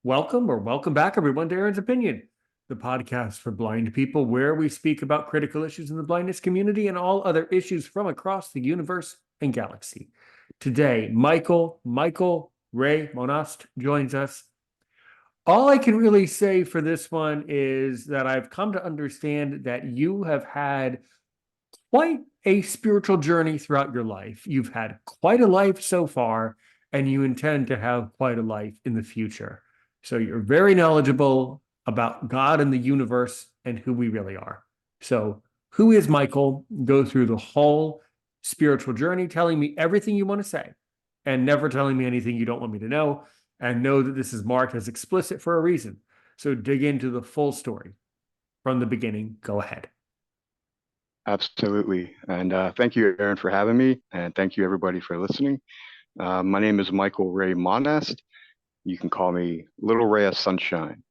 Welcome back, everyone, to Aaron's Opinion, the podcast for blind people, where we speak about critical issues in the blindness community and all other issues from across the universe and galaxy. Today, Michael Ray Monast joins us. All I can really say for this one is that I've come to understand that you have had quite a spiritual journey throughout your life. You've had quite a life so far, and you intend to have quite a life in the future. So you're very knowledgeable about God and the universe and who we really are. So, who is Michael? Go through the whole spiritual journey, telling me everything you want to say and never telling me anything you don't want me to know. And know that this is marked as explicit for a reason. So, dig into the full story from the beginning. Go ahead. Absolutely. And thank you, Aaron, for having me. And thank you, everybody, for listening. My name is Michael Ray Monast. You can call me Little Ray of Sunshine.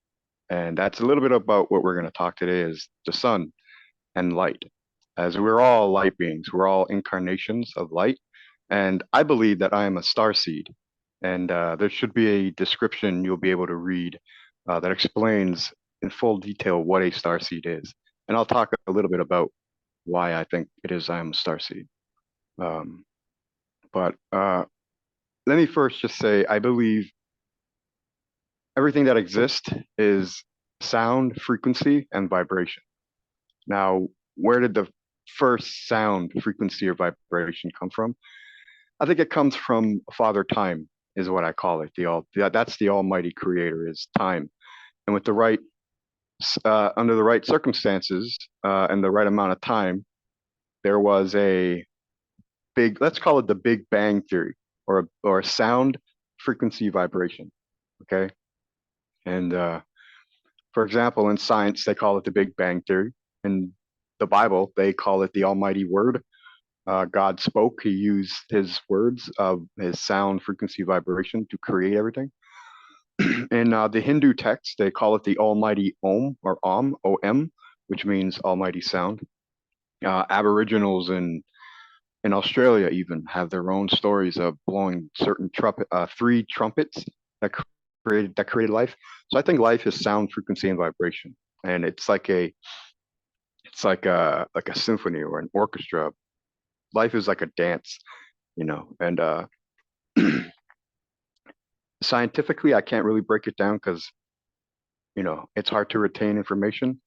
And that's a little bit about what we're going to talk today is the sun and light. As we're all light beings, we're all incarnations of light. And I believe that I am a starseed. And there should be a description you'll be able to read that explains in full detail what a starseed is. And I'll talk a little bit about why I think it is I am a starseed. Um, but let me first just say I believe everything that exists is sound, frequency, and vibration. Now, where did the first sound, frequency, or vibration come from? I think it comes from Father Time, is what I call it. That's the Almighty Creator, is time, and with the right under the right circumstances and the right amount of time, there was a big, let's call it the Big Bang Theory, or a sound, frequency, vibration. Okay, and for example, in science they call it the Big Bang Theory. In the Bible they call it the Almighty Word. God spoke. He used his words of his sound, frequency, vibration to create everything. In the Hindu text, they call it the Almighty Om, or Om, O-M, which means Almighty Sound. Aboriginals in Australia even have their own stories of blowing certain three trumpets that created life. So I think life is sound, frequency, and vibration, and it's like a symphony or an orchestra. Life is like a dance, and scientifically, I can't really break it down because it's hard to retain information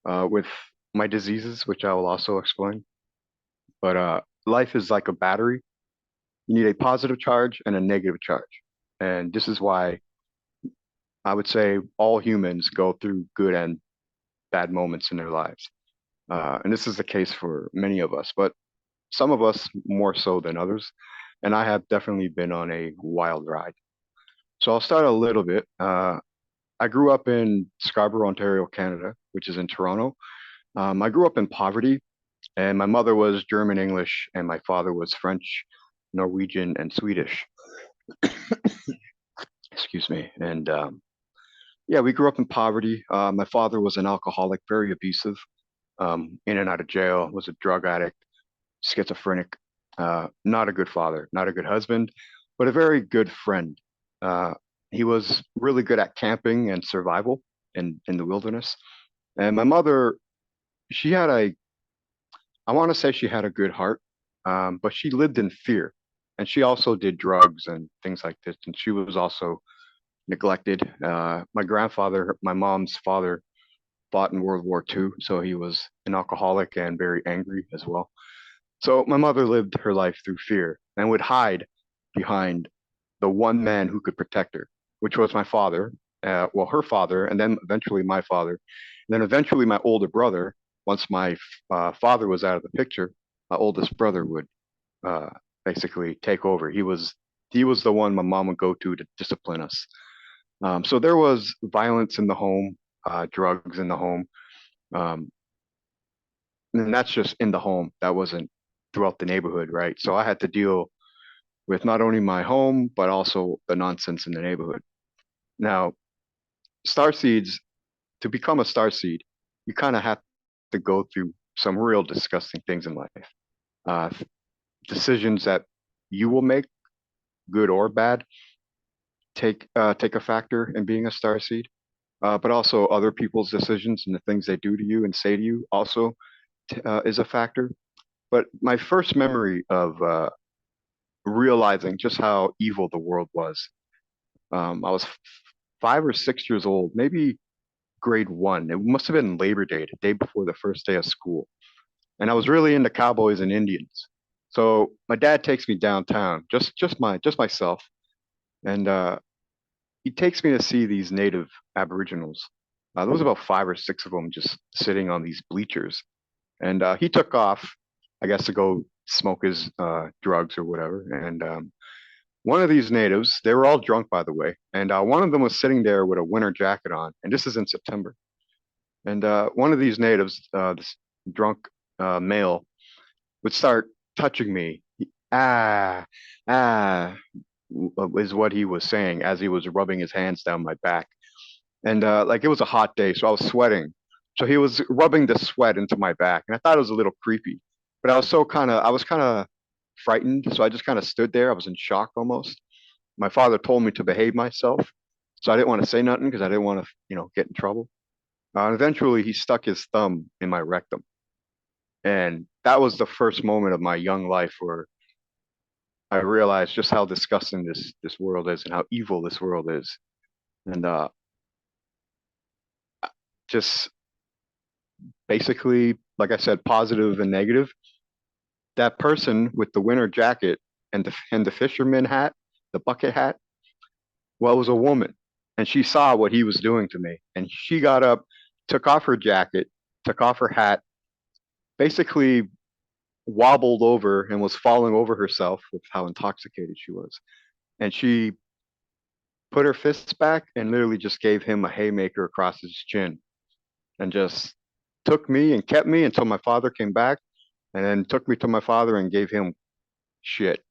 with my diseases, which I will also explain. But life is like a battery. You need a positive charge and a negative charge. And this is why I would say all humans go through good and bad moments in their lives. And this is the case for many of us, but some of us more so than others. And I have definitely been on a wild ride. So I'll start a little bit. I grew up in Scarborough, Ontario, Canada, which is in Toronto. I grew up in poverty, and my mother was German English, and my father was French, Norwegian, and Swedish. Excuse me. And yeah, we grew up in poverty. My father was an alcoholic, very abusive, in and out of jail, was a drug addict, schizophrenic, not a good father, not a good husband, but a very good friend. Uh, he was really good at camping and survival in the wilderness. And my mother, she had I want to say she had a good heart, but she lived in fear. And she also did drugs and things like this. And she was also neglected. My grandfather, my mom's father, fought in World War II, so he was an alcoholic and very angry as well. So my mother lived her life through fear and would hide behind the one man who could protect her, which was my father, well, her father, and then eventually my father, and then eventually my older brother. Once my father was out of the picture, my oldest brother would uh, basically take over. He was the one my mom would go to discipline us. So there was violence in the home, drugs in the home, um, and that's just in the home. That wasn't throughout the neighborhood, right? So I had to deal with not only my home but also the nonsense in the neighborhood. Now, star seeds to become a star seed, you kind of have to go through some real disgusting things in life. Uh, Decisions that you will make, good or bad, take a factor in being a starseed, but also other people's decisions and the things they do to you and say to you also is a factor. But my first memory of realizing just how evil the world was, I was 5 or 6 years old, maybe grade one. It must have been Labor Day, the day before the first day of school, and I was really into cowboys and Indians. So my dad takes me downtown, just myself, and he takes me to see these native Aboriginals. There was about 5 or 6 of them just sitting on these bleachers, and he took off, I guess, to go smoke his drugs or whatever. And one of these natives, they were all drunk, by the way, and one of them was sitting there with a winter jacket on, and this is in September. And one of these natives, this drunk male, would start touching me. Ah, ah, is what he was saying as he was rubbing his hands down my back. And like it was a hot day, so I was sweating. So he was rubbing the sweat into my back, and I thought it was a little creepy. But I was kind of frightened, so I just kind of stood there. I was in shock almost. My father told me to behave myself, so I didn't want to say nothing because I didn't want to, get in trouble. And eventually, he stuck his thumb in my rectum, and that was the first moment of my young life where I realized just how disgusting this world is and how evil this world is. And just basically, like I said, positive and negative. That person with the winter jacket and the fisherman hat, the bucket hat, well, it was a woman, and she saw what he was doing to me, and she got up, took off her jacket, took off her hat, basically wobbled over and was falling over herself with how intoxicated she was, and she put her fists back and literally just gave him a haymaker across his chin, and just took me and kept me until my father came back, and then took me to my father and gave him shit.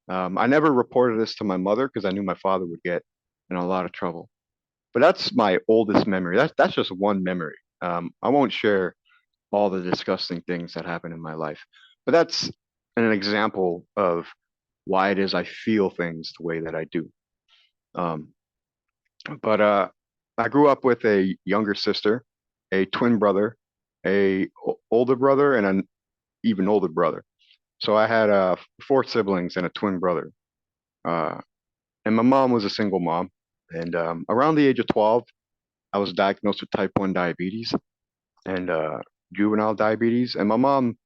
I never reported this to my mother because I knew my father would get in a lot of trouble. But that's my oldest memory. That's just one memory. I won't share all the disgusting things that happened in my life, but that's an example of why it is I feel things the way that I do. Um, but I grew up with a younger sister, a twin brother, a older brother, and an even older brother. So I had 4 siblings and a twin brother. Uh, and my mom was a single mom. And around the age of 12, I was diagnosed with type 1 diabetes and juvenile diabetes. And my mom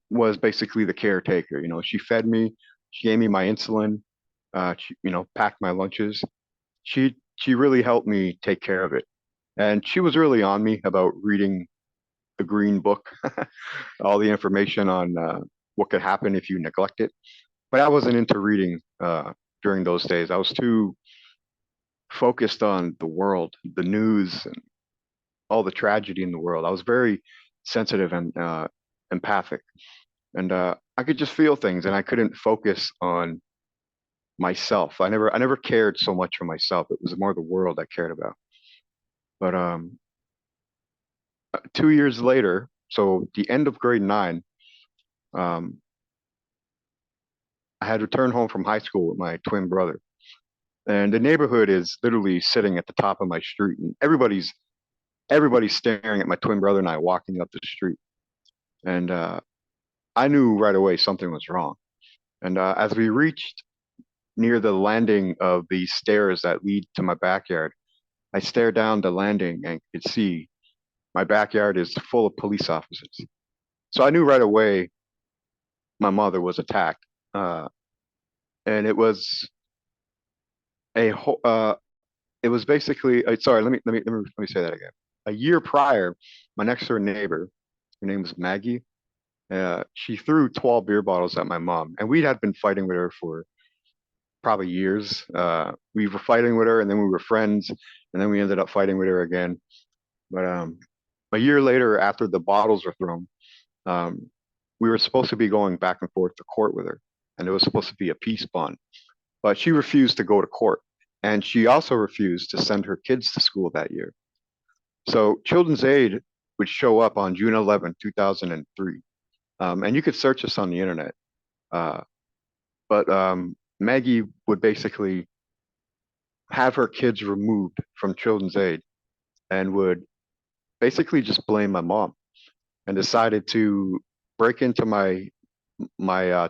was basically the caretaker. She fed me, she gave me my insulin, she, packed my lunches. She really helped me take care of it. And she was really on me about reading the green book, all the information on what could happen if you neglect it. But I wasn't into reading during those days. I was too focused on the world, the news, and all the tragedy in the world. I was very sensitive and empathic, and I could just feel things, and I couldn't focus on myself. I never cared so much for myself. It was more the world I cared about. But 2 years later, so the end of grade nine, um, I had returned home from high school with my twin brother. And the neighborhood is literally sitting at the top of my street, and everybody's staring at my twin brother and I walking up the street. And I knew right away something was wrong. And as we reached near the landing of the stairs that lead to my backyard, I stared down the landing and could see my backyard is full of police officers. So I knew right away my mother was attacked. And a whole, it was basically sorry. Let me say that again. A year prior, my next door neighbor, her name was Maggie. She threw 12 beer bottles at my mom, and we had been fighting with her for probably years. We were fighting with her, and then we were friends, and then we ended up fighting with her again. But a year later, after the bottles were thrown, um, we were supposed to be going back and forth to court with her, and it was supposed to be a peace bond. But she refused to go to court, and she also refused to send her kids to school that year. So Children's Aid would show up on June 11th, 2003, and you could search this on the internet. Uh, but Maggie would basically have her kids removed from children's aid and would basically just blame my mom and decided to break into my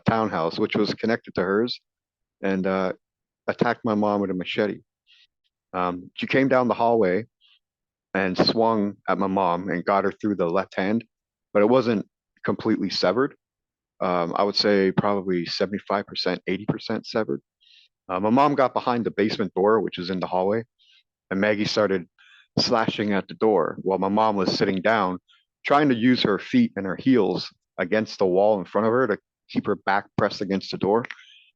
townhouse, which was connected to hers, and attacked my mom with a machete. She came down the hallway and swung at my mom and got her through the left hand, but it wasn't completely severed. I would say probably 75%, 80% severed. My mom got behind the basement door, which is in the hallway, and Maggie started slashing at the door while my mom was sitting down, trying to use her feet and her heels against the wall in front of her to keep her back pressed against the door.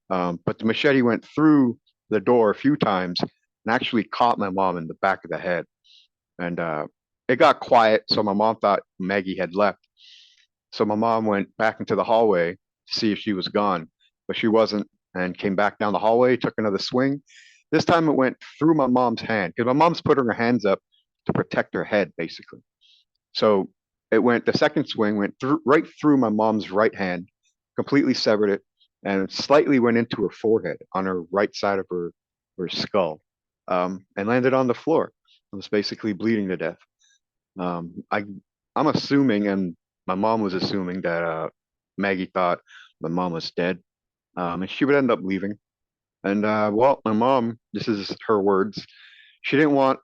But the machete went through the door a few times and actually caught my mom in the back of the head. And it got quiet, so my mom thought Maggie had left. So my mom went back into the hallway to see if she was gone, but she wasn't, and came back down the hallway, took another swing. This time it went through my mom's hand because my mom's putting her hands up to protect her head, basically. So the second swing went right through my mom's right hand, completely severed it, and slightly went into her forehead on her right side of her skull, and landed on the floor. I was basically bleeding to death. I I'm assuming, and my mom was assuming that Maggie thought my mom was dead, and she would end up leaving. And well, my mom, this is her words, she didn't want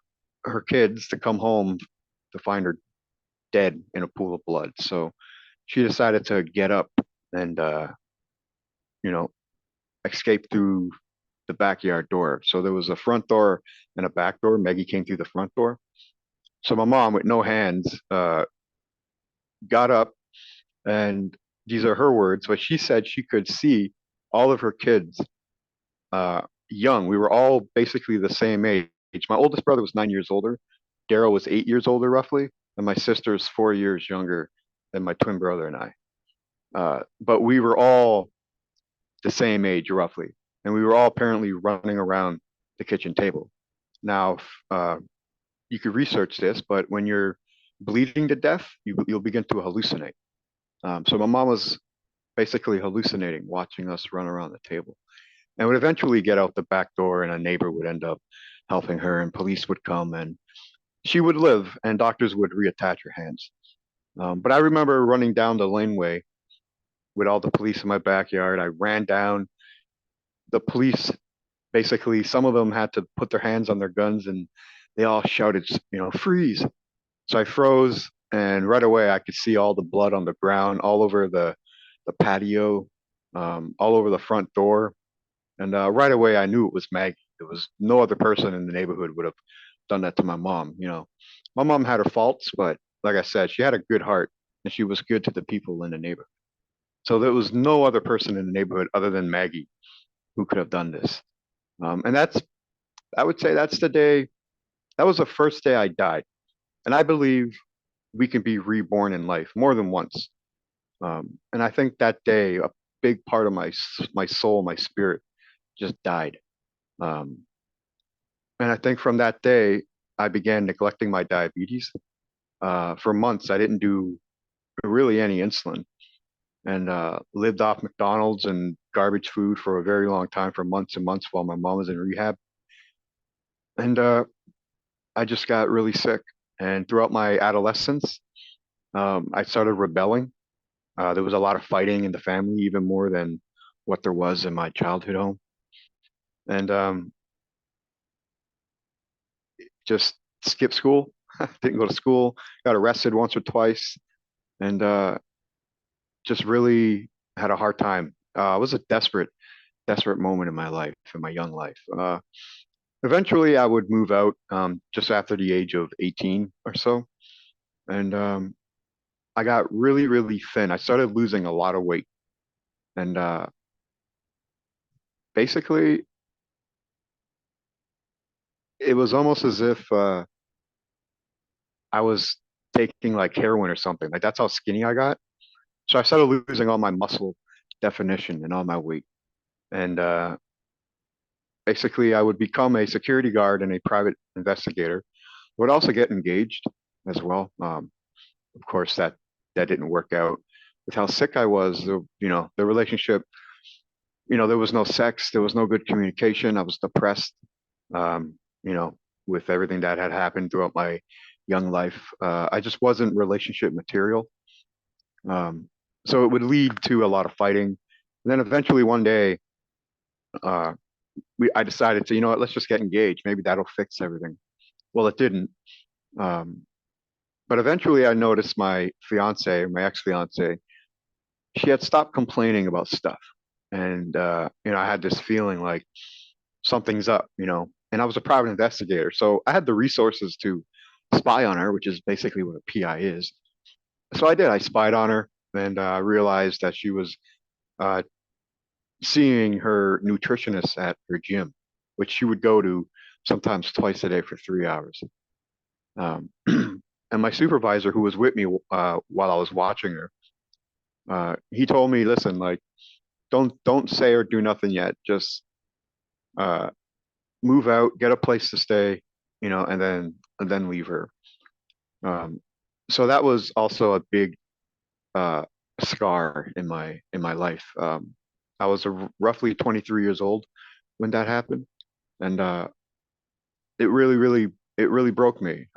her kids to come home to find her dead in a pool of blood. So she decided to get up and you know escape through the backyard door. So there was a front door and a back door. Maggie came through the front door. So my mom, with no hands, got up, and these are her words, but she said she could see all of her kids uh, young. We were all basically the same age. My oldest brother was 9 years older. Daryl was 8 years older, roughly, and my sister's 4 years younger than my twin brother and I. But we were all the same age, roughly, and we were all apparently running around the kitchen table. Now, you could research this, but when you're bleeding to death, you'll begin to hallucinate. So my mom was basically hallucinating, watching us run around the table, and would eventually get out the back door, and a neighbor would end up helping her, and police would come, and she would live, and doctors would reattach her hands. But I remember running down the laneway with all the police in my backyard. I ran down. The police, basically, some of them had to put their hands on their guns, and they all shouted, freeze. So I froze, and right away I could see all the blood on the ground, all over the patio, all over the front door. And right away I knew it was Maggie. There was no other person in the neighborhood would have done that to my mom. My mom had her faults, but like I said, she had a good heart, and she was good to the people in the neighborhood. So there was no other person in the neighborhood other than Maggie who could have done this. And I would say that's the day, that was the first day I died. And I believe we can be reborn in life more than once. And I think that day, a big part of my soul, my spirit, just died. Um, and I think from that day, I began neglecting my diabetes. For months, I didn't do really any insulin, and lived off McDonald's and garbage food for a very long time, for months and months, while my mom was in rehab. And I just got really sick. And throughout my adolescence, I started rebelling. There was a lot of fighting in the family, even more than what there was in my childhood home. And just skipped school, didn't go to school, got arrested once or twice, and just really had a hard time. It was a desperate moment in my life, in my young life. Eventually, I would move out just after the age of 18 or so. And I got really, really thin. I started losing a lot of weight. And basically, it was almost as if I was taking like heroin or something. Like, that's how skinny I got. So I started losing all my muscle definition and all my weight. And basically, I would become a security guard and a private investigator. Would also get engaged as well. Of course, that didn't work out with how sick I was. The relationship. There was no sex. There was no good communication. I was depressed. You know, with everything that had happened throughout my young life, I just wasn't relationship material. Um, so it would lead to a lot of fighting. And then eventually one day, uh, I decided to, you know what, let's just get engaged. Maybe that'll fix everything. Well, it didn't. Um, but eventually I noticed my fiance, my ex-fiance, she had stopped complaining about stuff. And, you know, I had this feeling like something's up, you know, and I was a private investigator. So I had the resources to spy on her, which is basically what a PI is. So I did. I spied on her and realized that she was uh, seeing her nutritionist at her gym, which she would go to sometimes twice a day for 3 hours. Um, and my supervisor, who was with me while I was watching her, he told me, "Listen, like, don't say or do nothing yet. Just uh, move out, get a place to stay, you know, and then leave her." Um, so that was also a big uh, scar in my life. I was roughly 23 years old when that happened, and it it really broke me.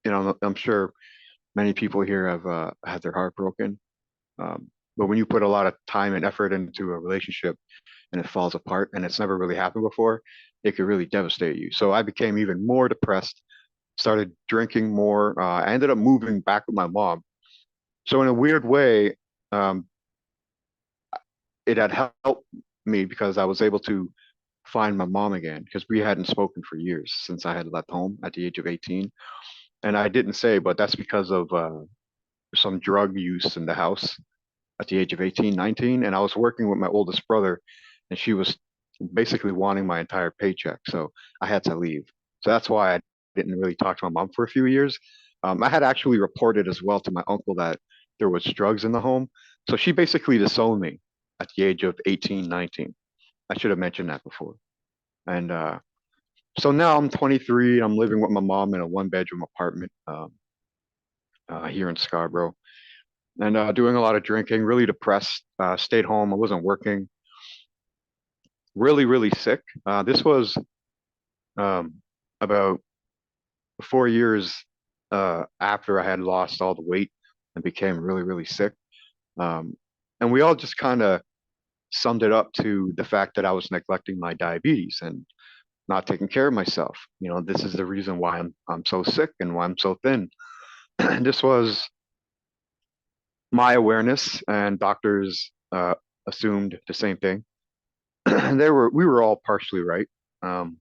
You know, I'm sure many people here have had their heart broken. But when you put a lot of time and effort into a relationship and it falls apart and it's never really happened before, it could really devastate you. So I became even more depressed, started drinking more. I ended up moving back with my mom. So in a weird way, um, it had helped me because I was able to find my mom again because we hadn't spoken for years since I had left home at the age of 18. And I didn't say, but that's because of some drug use in the house at the age of 18, 19. And I was working with my oldest brother, and she was basically wanting my entire paycheck. So I had to leave. So that's why I didn't really talk to my mom for a few years. I had actually reported as well to my uncle that there was drugs in the home. So she basically disowned me at the age of 18, 19. I should have mentioned that before. And so now I'm 23. I'm living with my mom in a one bedroom apartment here in Scarborough and doing a lot of drinking, really depressed, stayed home. I wasn't working, really sick. This was um, about 4 years after I had lost all the weight and became really sick. Um, and we all just kind of summed it up to the fact that I was neglecting my diabetes and not taking care of myself. You know, this is the reason why I'm so sick and why I'm so thin. This was my awareness, and doctors assumed the same thing. And we were all partially right. Um,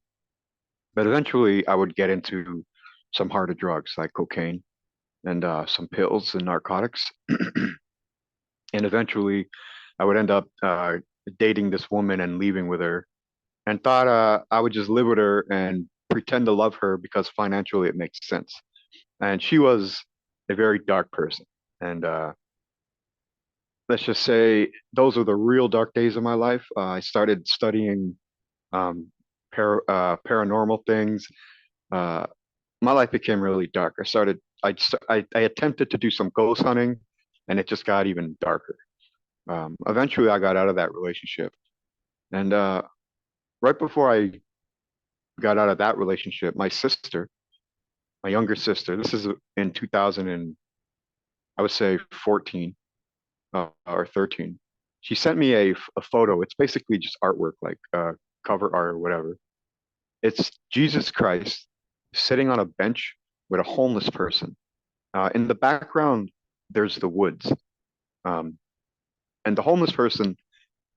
but eventually, I would get into some harder drugs like cocaine and some pills and narcotics. And eventually, I would end up dating this woman and leaving with her, and thought I would just live with her and pretend to love her because financially it makes sense. And she was a very dark person. And let's just say those are the real dark days of my life. I started studying um, paranormal things. Uh, my life became really dark. I attempted to do some ghost hunting, and it just got even darker. Eventually, I got out of that relationship, and right before I got out of that relationship, my sister, my younger sister, this is in 2000 and I would say 14 or 13. She sent me a photo. It's basically just artwork, like cover art or whatever. It's Jesus Christ sitting on a bench with a homeless person. In the background, there's the woods. Um, and the homeless person,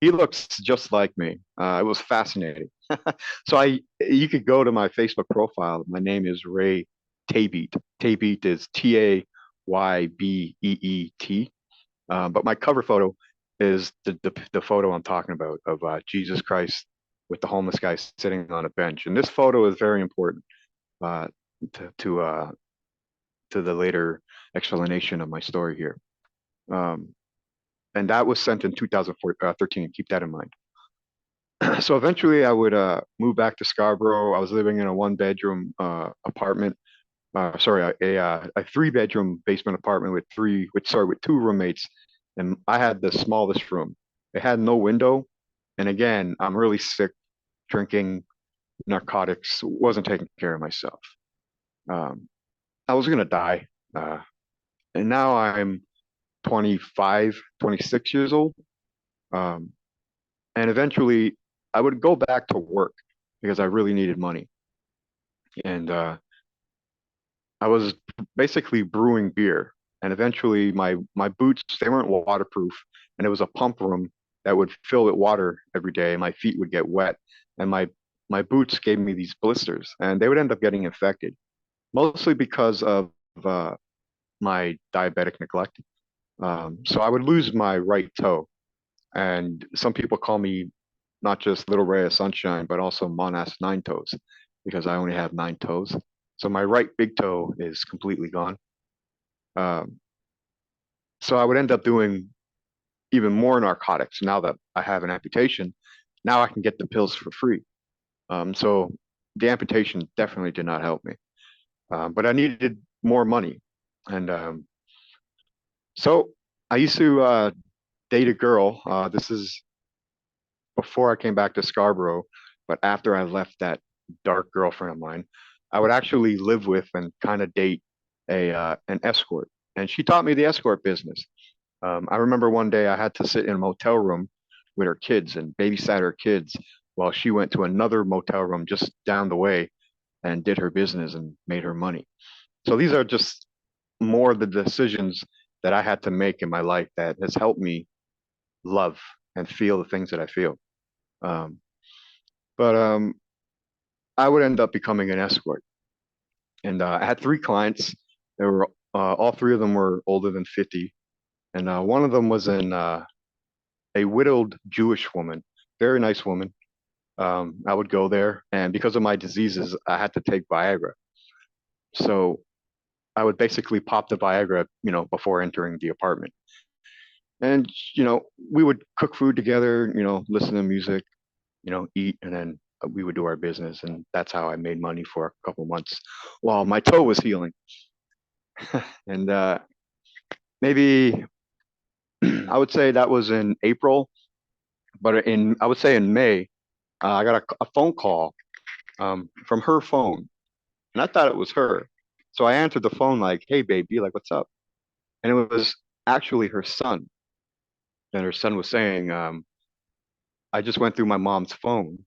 he looks just like me. It was fascinating. You could go to my Facebook profile. My name is Ray Taybeet. Taybeet is Taybeet. But my cover photo is the photo I'm talking about of Jesus Christ with the homeless guy sitting on a bench. And this photo is very important uh, to to, uh, to the later explanation of my story here. Um, and that was sent in 2013. Keep that in mind. So eventually, I would move back to Scarborough. I was living in a one bedroom apartment. Sorry, a three bedroom basement apartment with two roommates, and I had the smallest room. It had no window, and again, I'm really sick, drinking, narcotics, wasn't taking care of myself. Um, I was gonna die. Uh, and now I'm 25, 26 years old. Um, and eventually I would go back to work because I really needed money. And I was basically brewing beer. And eventually my boots, they weren't waterproof. And it was a pump room that would fill with water every day. My feet would get wet. And my boots gave me these blisters and they would end up getting infected, mostly because of uh, my diabetic neglect. So I would lose my right toe. And some people call me not just Little Ray of Sunshine, but also Monas Nine Toes because I only have 9 toes. So my right big toe is completely gone. Um, so I would end up doing even more narcotics now that I have an amputation. Now I can get the pills for free. So the amputation definitely did not help me. But I needed more money. And so I used to date a girl. This is before I came back to Scarborough, but after I left that dark girlfriend of mine, I would actually live with and kind of date a an escort, and she taught me the escort business. I remember one day I had to sit in a motel room with her kids and babysat her kids while she went to another motel room just down the way and did her business and made her money. So these are just more of the decisions that I had to make in my life that has helped me love and feel the things that I feel. Um, but I would end up becoming an escort. And I had 3 clients. They were all 3 of them were older than 50, and one of them was a widowed Jewish woman, very nice woman. I would go there, and because of my diseases, I had to take Viagra. So I would basically pop the Viagra, before entering the apartment. And we would cook food together, listen to music, eat, and then we would do our business, and that's how I made money for a couple months while my toe was healing. And maybe I would say that was in April, but in I would say in May, I got a phone call from her phone, and I thought it was her. So I answered the phone like, "Hey, baby, like, what's up?" And it was actually her son, and her son was saying, "I just went through my mom's phone,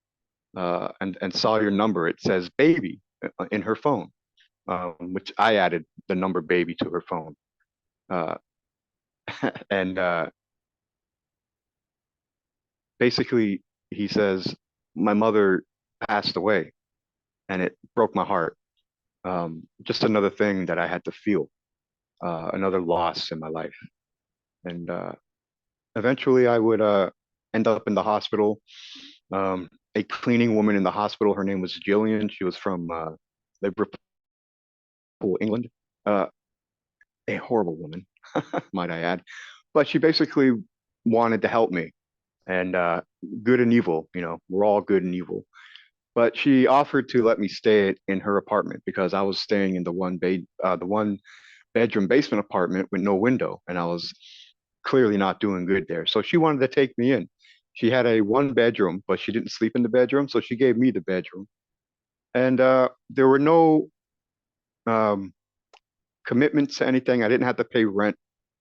and saw your number. It says baby in her phone." Which I added the number baby to her phone. Uh, and basically, he says, my mother passed away, and it broke my heart. Just another thing that I had to feel, another loss in my life. And eventually, I would end up in the hospital. A cleaning woman in the hospital, her name was Jillian. She was from Liverpool, England. Uh, a horrible woman, might I add. But she basically wanted to help me. And good and evil, we're all good and evil. But she offered to let me stay in her apartment because I was staying in the one bedroom basement apartment with no window, and I was clearly not doing good there. So she wanted to take me in. She had a one bedroom, but she didn't sleep in the bedroom, so she gave me the bedroom. And there were no um, commitments to anything. I didn't have to pay rent.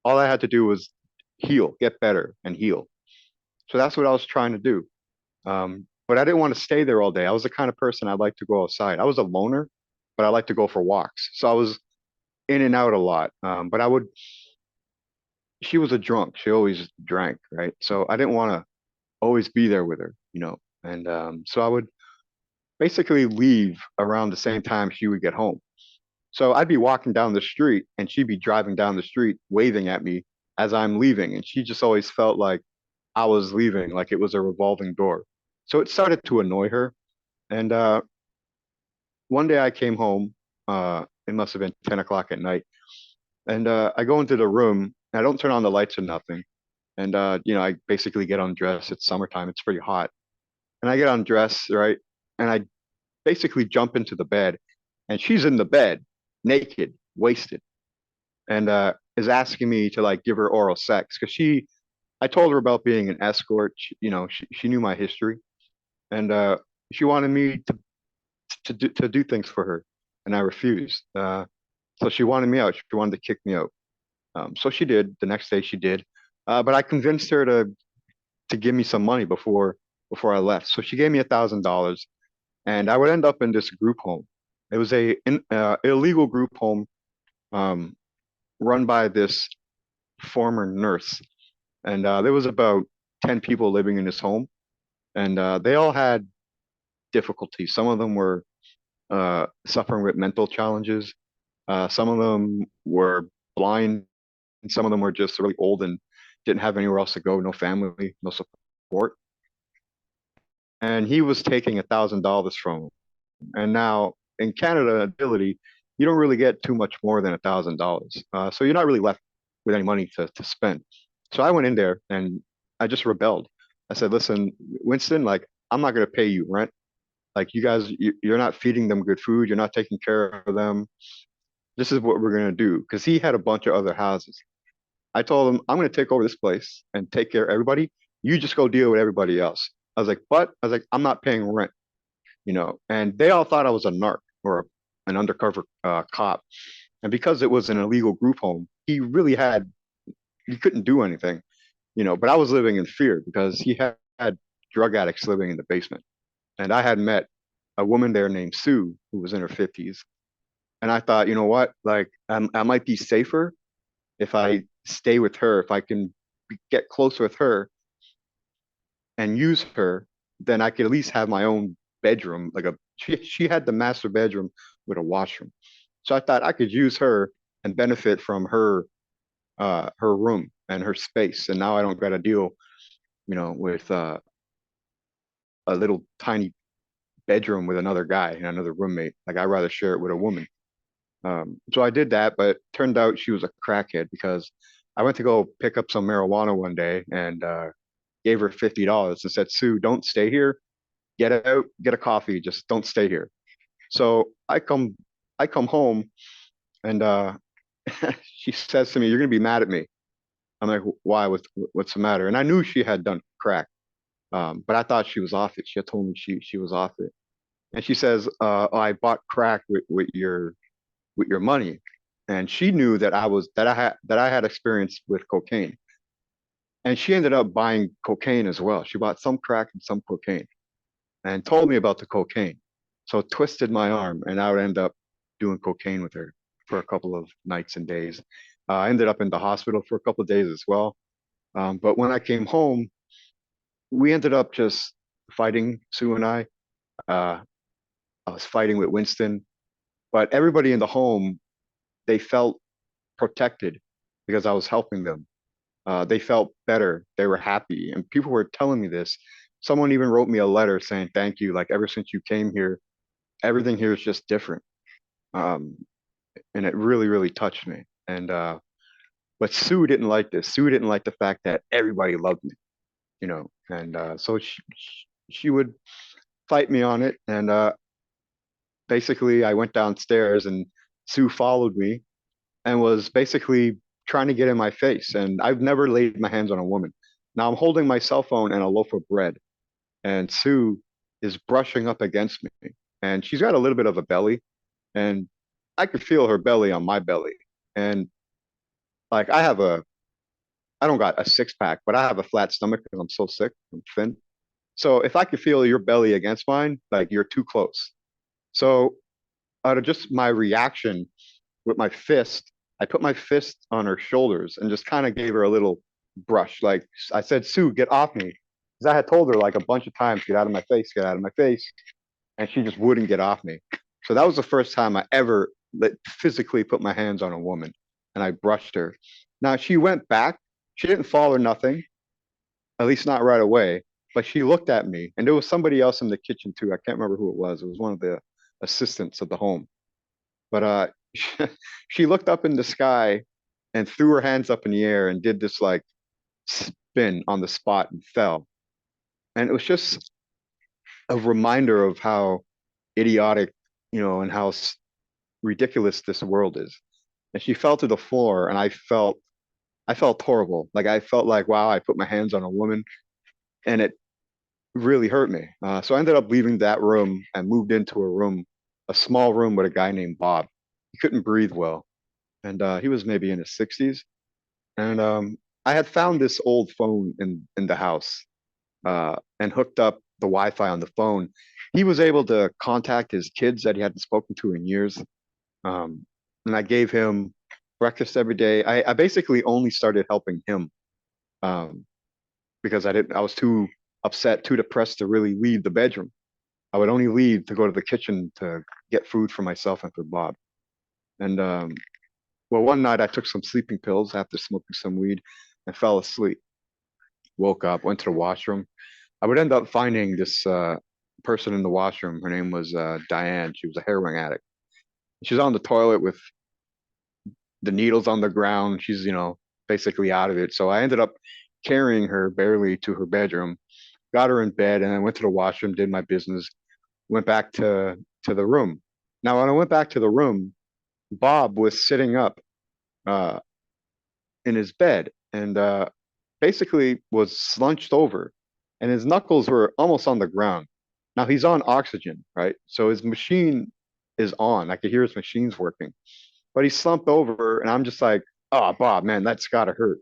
All I had to do was heal, get better, and heal. So that's what I was trying to do. But I didn't want to stay there all day. I was the kind of person I like to go outside. I was a loner, but I like to go for walks. So I was in and out a lot. But she was a drunk. She always drank, right? So I didn't want to always be there with her. And so I would basically leave around the same time she would get home. So I'd be walking down the street and she'd be driving down the street waving at me as I'm leaving. And she just always felt like I was leaving, like it was a revolving door. So it started to annoy her. And one day I came home. It must have been 10 o'clock at night. And I go into the room. And I don't turn on the lights or nothing. And, I basically get undressed. It's summertime. It's pretty hot. And I get undressed, right? And I basically jump into the bed. And she's in the bed, naked, wasted, and is asking me to like give her oral sex because I told her about being an escort. She knew my history, and she wanted me to. to do things for her, and I refused. So she wanted me out. She wanted to kick me out. So she did. The next day she did. But I convinced her to give me some money before I left. So she gave me $1,000, and I would end up in this group home. It was a illegal group home, um, run by this former nurse, and there was about 10 people living in this home, and they all had difficulties. Some of them were suffering with mental challenges. Some of them were blind, and some of them were just really old and didn't have anywhere else to go, no family, no support. And he was taking $1,000 from them. And now in Canada, ability, you don't really get too much more than $1,000. So you're not really left with any money to spend. So I went in there and I just rebelled. I said, listen, Winston, like, I'm not going to pay you rent. Like, you guys, you're not feeding them good food. You're not taking care of them. This is what we're going to do. Because he had a bunch of other houses. I told him, I'm going to take over this place and take care of everybody. You just go deal with everybody else. I was like, I'm not paying rent, and they all thought I was a narc or an undercover cop. And because it was an illegal group home, he couldn't do anything, but I was living in fear because he had drug addicts living in the basement. And I had met a woman there named Sue who was in her 50s. And I thought, you know what? Like, I might be safer if I stay with her, if I can get close with her and use her, then I could at least have my own bedroom. She had the master bedroom with a washroom. So I thought I could use her and benefit from her room and her space. And now I don't got to deal, with a little tiny bedroom with another guy and another roommate. Like, I'd rather share it with a woman. So I did that, but turned out she was a crackhead because I went to go pick up some marijuana one day and gave her $50 and said, Sue, don't stay here. Get out, get a coffee. Just don't stay here. So I come home and she says to me, "You're gonna be mad at me." I'm like, "Why? What's the matter?" And I knew she had done crack, but I thought she was off it. She had told me she was off it, and she says, "Oh, I bought crack with your money," and she knew that I had experience with cocaine, and she ended up buying cocaine as well. She bought some crack and some cocaine, and told me about the cocaine. So twisted my arm, and I would end up doing cocaine with her for a couple of nights and days. I ended up in the hospital for a couple of days as well. But when I came home, we ended up just fighting, Sue and I. Uh, I was fighting with Winston, but everybody in the home, they felt protected because I was helping them. They felt better. They were happy. And people were telling me this. Someone even wrote me a letter saying, thank you. Like, ever since you came here, everything here is just different. Um, and it really, really touched me. But Sue didn't like this. Sue didn't like the fact that everybody loved me, and so she would fight me on it. And basically, I went downstairs, and Sue followed me and was basically trying to get in my face. And I've never laid my hands on a woman. Now I'm holding my cell phone and a loaf of bread, and Sue is brushing up against me, and she's got a little bit of a belly, and I could feel her belly on my belly. And like, I don't got a six pack, but I have a flat stomach because I'm so sick. I'm thin. So if I could feel your belly against mine, like, you're too close. So out of just my reaction with my fist, I put my fist on her shoulders and just kind of gave her a little brush. Like, I said, Sue, get off me. Because I had told her like a bunch of times, get out of my face, get out of my face. And she just wouldn't get off me. So that was the first time I ever physically put my hands on a woman, and I brushed her. Now she went back. She didn't fall or nothing, at least not right away. But she looked at me, and there was somebody else in the kitchen too. I can't remember who it was. It was one of the assistants of the home. But she looked up in the sky and threw her hands up in the air and did this like spin on the spot and fell. And it was just a reminder of how idiotic, and how ridiculous this world is. And she fell to the floor, and I felt horrible. Like, I felt like, wow, I put my hands on a woman, and it really hurt me. So I ended up leaving that room and moved into a room a small room with a guy named Bob. He couldn't breathe well, and he was maybe in his 60s. And I had found this old phone in the house and hooked up the Wi-Fi on the phone. He was able to contact his kids that he hadn't spoken to in years. And I gave him breakfast every day. I basically only started helping him um, because I was too upset, too depressed to really leave the bedroom. I would only leave to go to the kitchen to get food for myself and for Bob. And well, one night I took some sleeping pills after smoking some weed and fell asleep. Woke up, went to the washroom. I would end up finding this person in the washroom. Her name was Diane. She was a heroin addict. She's on the toilet with the needles on the ground. She's, basically out of it. So I ended up carrying her barely to her bedroom, got her in bed, and I went to the washroom, did my business, went back to the room. Now, when I went back to the room, Bob was sitting up uh, in his bed and basically was slunched over, and his knuckles were almost on the ground. Now he's on oxygen, right? So his machine is on. I could hear his machines working, but he slumped over, and I'm just like, "Oh, Bob, man, that's gotta hurt."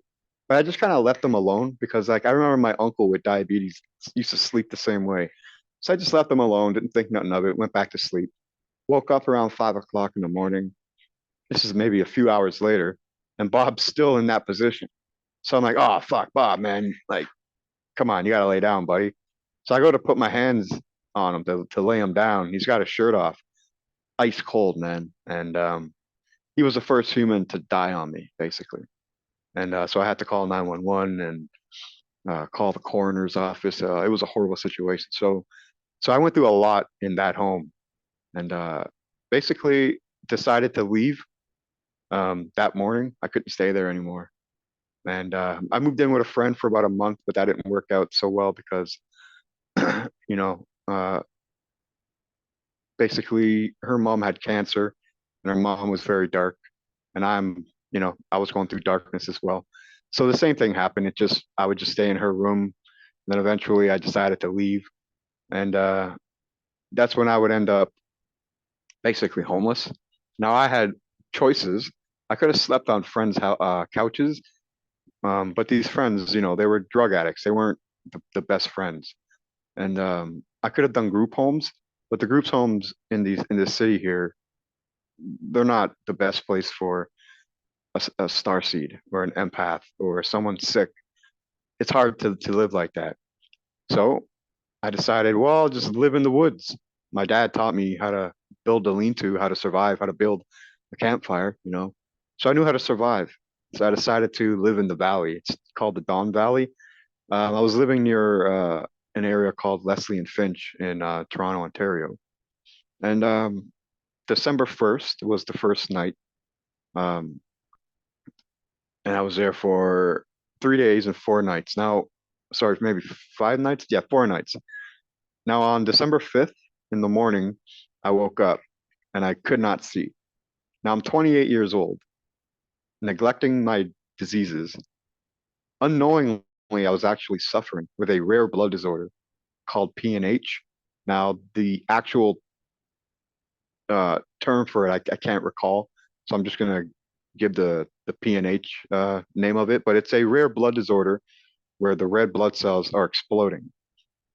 But I just kind of left him alone because, like, I remember my uncle with diabetes used to sleep the same way. So I just left him alone, didn't think nothing of it, went back to sleep. Woke up around 5 o'clock in the morning. This is maybe a few hours later, and Bob's still in that position. So I'm like, oh fuck, Bob, man, like, come on, you gotta lay down, buddy. So I go to put my hands on him to lay him down. He's got his shirt off, ice cold, man, and he was the first human to die on me, basically. And so I had to call 911 and call the coroner's office. It was a horrible situation. So I went through a lot in that home, and basically decided to leave that morning. I couldn't stay there anymore. And I moved in with a friend for about a month, but that didn't work out so well because, you know, basically her mom had cancer and her mom was very dark. And I was going through darkness as well. So the same thing happened. I would just stay in her room. And then eventually I decided to leave. And that's when I would end up basically homeless. Now I had choices. I could have slept on friends' couches. But these friends, they were drug addicts. They weren't the best friends. And I could have done group homes, but the group homes in this city here, they're not the best place for a starseed or an empath or someone sick. It's hard to live like that. So I decided, well, I'll just live in the woods. My dad taught me how to build a lean-to, how to survive, how to build a campfire. So I knew how to survive. So I decided to live in the valley. It's called the Don Valley. I was living near an area called Leslie and Finch in Toronto, Ontario. And December 1st was the first night. Um, and I was there for 3 days and 4 nights. Now, sorry, maybe 5 nights? Yeah, 4 nights. Now, on December 5th in the morning, I woke up and I could not see. Now, I'm 28 years old, neglecting my diseases. Unknowingly, I was actually suffering with a rare blood disorder called PNH. Now, the actual term for it, I can't recall. So I'm just going to give the PNH name of it, but it's a rare blood disorder where the red blood cells are exploding.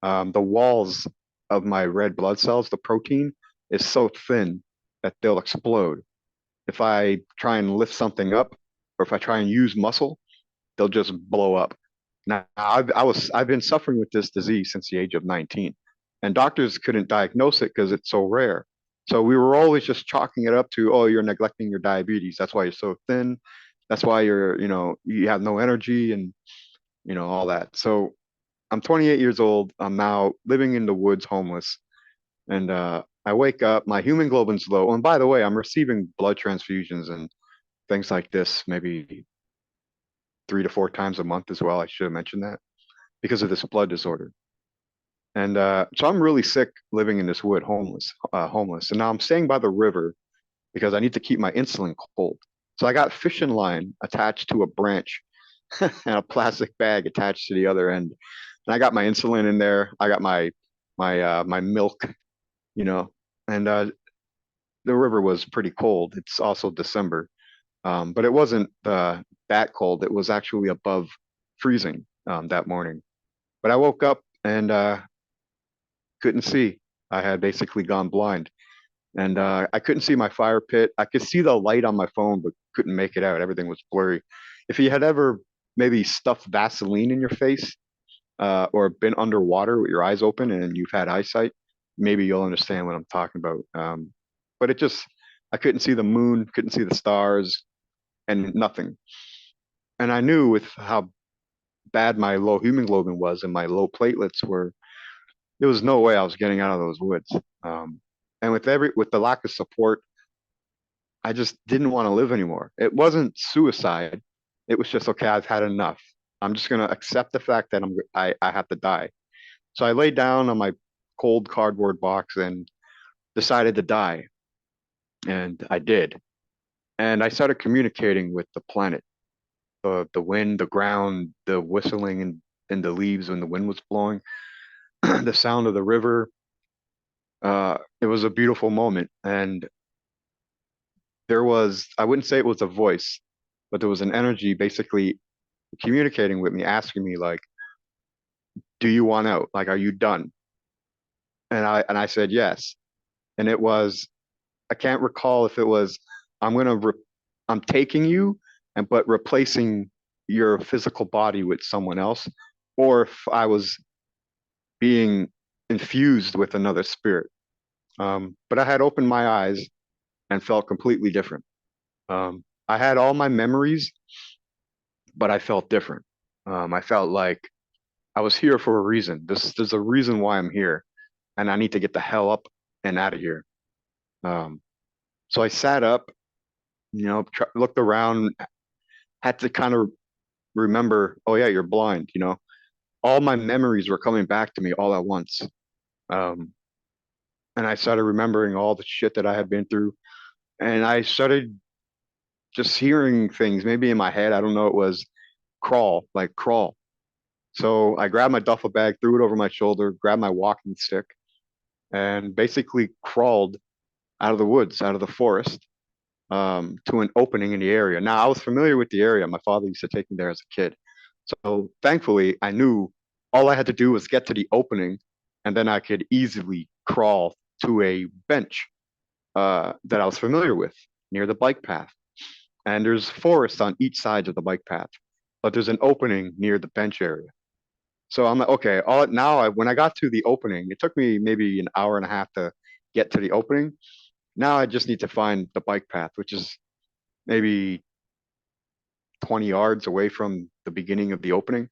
The walls of my red blood cells, the protein, is so thin that they'll explode. If I try and lift something up, or if I try and use muscle, they'll just blow up. Now, I've been suffering with this disease since the age of 19, and doctors couldn't diagnose it because it's so rare. So we were always just chalking it up to, oh, you're neglecting your diabetes. That's why you're so thin. That's why you have no energy and all that. So I'm 28 years old. I'm now living in the woods, homeless, and I wake up. My hemoglobin's low. And by the way, I'm receiving blood transfusions and things like this, maybe 3 to 4 times a month as well. I should have mentioned that because of this blood disorder. And so I'm really sick living in this wood, homeless. And now I'm staying by the river because I need to keep my insulin cold. So I got fishing line attached to a branch and a plastic bag attached to the other end. And I got my insulin in there. I got my milk, you know, and the river was pretty cold. It's also December, but it wasn't that cold. It was actually above freezing that morning. But I woke up and couldn't see. I had basically gone blind, and I couldn't see my fire pit. I could see the light on my phone, but couldn't make it out. Everything was blurry. If you had ever maybe stuffed Vaseline in your face, or been underwater with your eyes open and you've had eyesight, maybe you'll understand what I'm talking about. But it just, I couldn't see the moon, couldn't see the stars, and nothing. And I knew with how bad my low hemoglobin was and my low platelets were, there was no way I was getting out of those woods. And with the lack of support, I just didn't want to live anymore. It wasn't suicide. It was just okay. I've had enough. I'm just gonna accept the fact that I have to die. So I laid down on my cold cardboard box and decided to die, and I did. And I started communicating with the planet, the wind, the ground, the whistling in the leaves when the wind was blowing, the sound of the river. It was a beautiful moment, and there was, I wouldn't say it was a voice, but there was an energy basically communicating with me, asking me like, "Do you want out? Like, are you done?" And I said yes. And it was, I can't recall if it was, I'm gonna I'm taking you and but replacing your physical body with someone else, or if I was being infused with another spirit. But I had opened my eyes and felt completely different. I had all my memories, but I felt different. I felt like I was here for a reason. There's a reason why I'm here, and I need to get the hell up and out of here. Um, so I sat up, looked around, had to kind of remember, oh yeah, you're blind, all my memories were coming back to me all at once. Um, and I started remembering all the shit that I had been through. And I started just hearing things, maybe in my head. I don't know. It was crawl, like crawl. So I grabbed my duffel bag, threw it over my shoulder, grabbed my walking stick, and basically crawled out of the woods, out of the forest, to an opening in the area. Now, I was familiar with the area. My father used to take me there as a kid. So thankfully, I knew all I had to do was get to the opening, and then I could easily crawl to a bench that I was familiar with near the bike path. And there's forest on each side of the bike path, but there's an opening near the bench area. So I'm like, okay, when I got to the opening, it took me maybe an hour and a half to get to the opening. Now I just need to find the bike path, which is maybe 20 yards away from the beginning of the opening.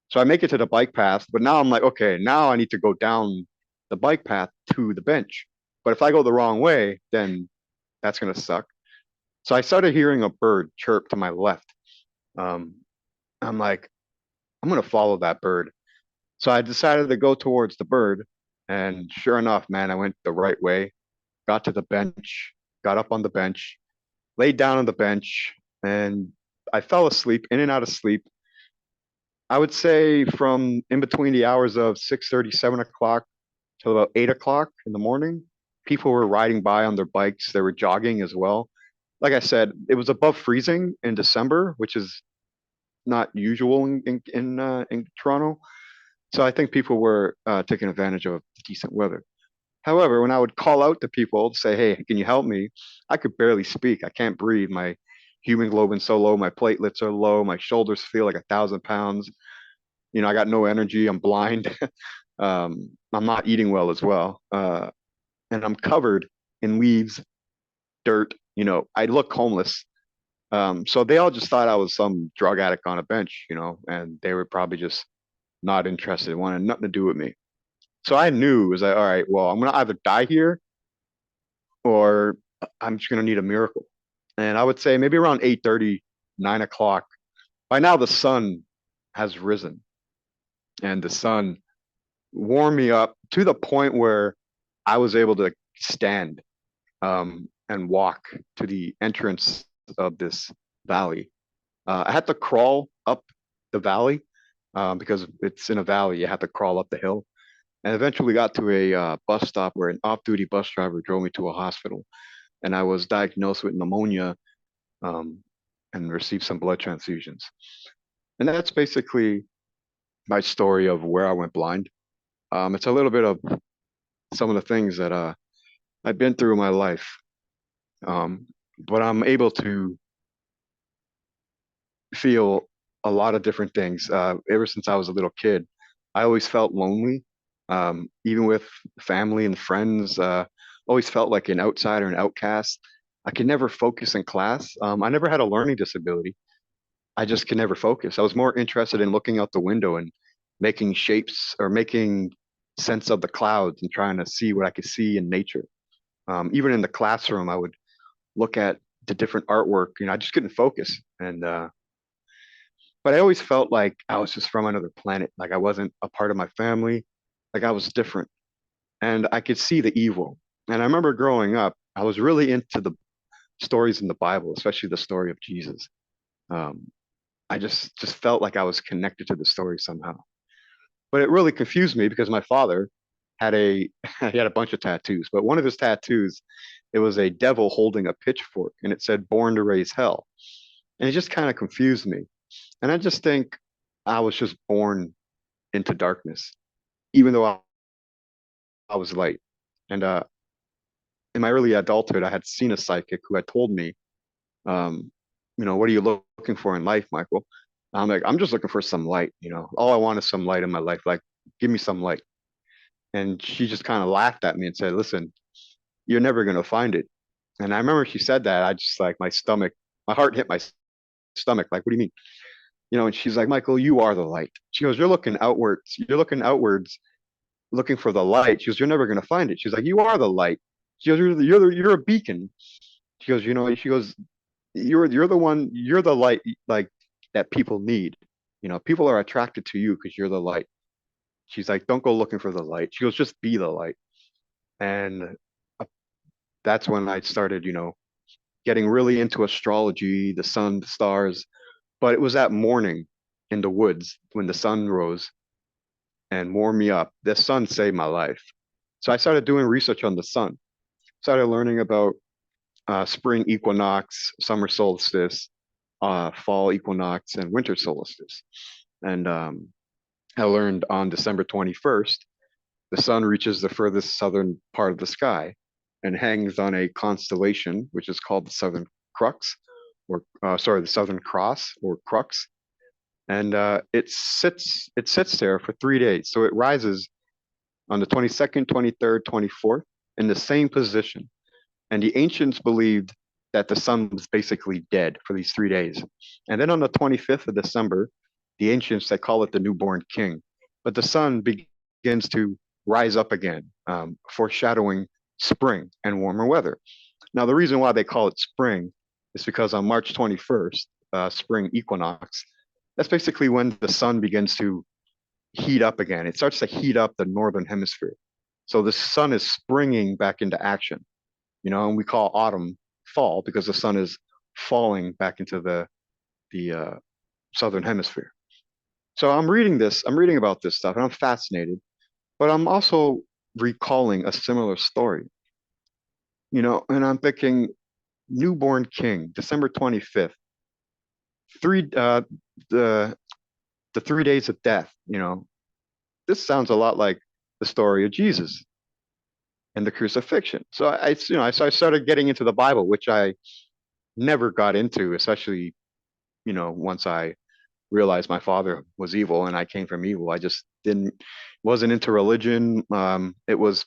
So I make it to the bike path, but now I'm like, okay, now I need to go down the bike path to the bench. But if I go the wrong way, then that's gonna suck. So I started hearing a bird chirp to my left. Um, I'm like, I'm gonna follow that bird. So I decided to go towards the bird, and sure enough, man, I went the right way, got to the bench, got up on the bench, laid down on the bench, and I fell asleep, in and out of sleep. I would say from in between the hours of 6:30, 7 o'clock till about 8 o'clock in the morning, people were riding by on their bikes. They were jogging as well. Like I said, it was above freezing in December, which is not usual in Toronto. So I think people were taking advantage of decent weather. However, when I would call out to people to say, "Hey, can you help me?" I could barely speak. I can't breathe. My hemoglobin's so low. My platelets are low. My shoulders feel like 1,000 pounds. I got no energy. I'm blind. I'm not eating well as well, and I'm covered in leaves, dirt. I look homeless. So they all just thought I was some drug addict on a bench, and they were probably just not interested, wanted nothing to do with me. So I knew it was like, all right, well, I'm gonna either die here or I'm just gonna need a miracle. And I would say maybe around 8:30, 9 o'clock. By now the sun has risen, and the sun warmed me up to the point where I was able to stand and walk to the entrance of this valley. I had to crawl up the valley because it's in a valley. You have to crawl up the hill, and eventually got to a bus stop where an off-duty bus driver drove me to a hospital. and I was diagnosed with pneumonia, um, and received some blood transfusions. And that's basically my story of where I went blind. It's a little bit of some of the things that I've been through in my life, um, but I'm able to feel a lot of different things. Ever since I was a little kid, I always felt lonely, even with family and friends. Always felt like an outsider, an outcast. I could never focus in class. I never had a learning disability. I just could never focus. I was more interested in looking out the window and making shapes or making sense of the clouds and trying to see what I could see in nature. Even in the classroom, I would look at the different artwork. I just couldn't focus. And but I always felt like I was just from another planet. Like I wasn't a part of my family. Like I was different, and I could see the evil. And I remember growing up, I was really into the stories in the Bible, especially the story of Jesus. Um, I just felt like I was connected to the story somehow. But it really confused me because my father had a he had a bunch of tattoos, but one of his tattoos, it was a devil holding a pitchfork and it said born to raise hell. And it just kind of confused me. And I just think I was just born into darkness, even though I was light. And in my early adulthood, I had seen a psychic who had told me, um, what are you looking for in life, Michael? I'm like, I'm just looking for some light. All I want is some light in my life. Like, give me some light. And she just kind of laughed at me and said, listen, you're never going to find it. And I remember she said that. I just like my heart hit my stomach. Like, what do you mean? And she's like, Michael, you are the light. She goes, you're looking outwards, looking for the light. She goes, you're never going to find it. She's like, you are the light. She goes, you're a beacon. She goes, you're the one, you're the light, like that people need. People are attracted to you because you're the light. She's like, don't go looking for the light. She goes, just be the light. And that's when I started, getting really into astrology, the sun, the stars. But it was that morning in the woods when the sun rose and warmed me up. The sun saved my life. So I started doing research on the sun, started learning about spring equinox, summer solstice, fall equinox, and winter solstice. And I learned on December 21st, the sun reaches the furthest southern part of the sky and hangs on a constellation, which is called the Southern Crux, the Southern Cross or Crux. And it sits there for 3 days. So it rises on the 22nd, 23rd, 24th in the same position. And the ancients believed that the sun was basically dead for these 3 days. And then on the 25th of December, the ancients, they call it the newborn king. But the sun begins to rise up again, foreshadowing spring and warmer weather. Now, the reason why they call it spring is because on March 21st, spring equinox, that's basically when the sun begins to heat up again. It starts to heat up the northern hemisphere. So the sun is springing back into action, and we call autumn fall because the sun is falling back into the southern hemisphere. So I'm reading about this stuff, and I'm fascinated, but I'm also recalling a similar story, and I'm thinking newborn king, December 25th, three the the 3 days of death. This sounds a lot like the story of Jesus and the crucifixion. So so I started getting into the Bible, which I never got into, especially once I realized my father was evil and I came from evil. I just wasn't into religion. It was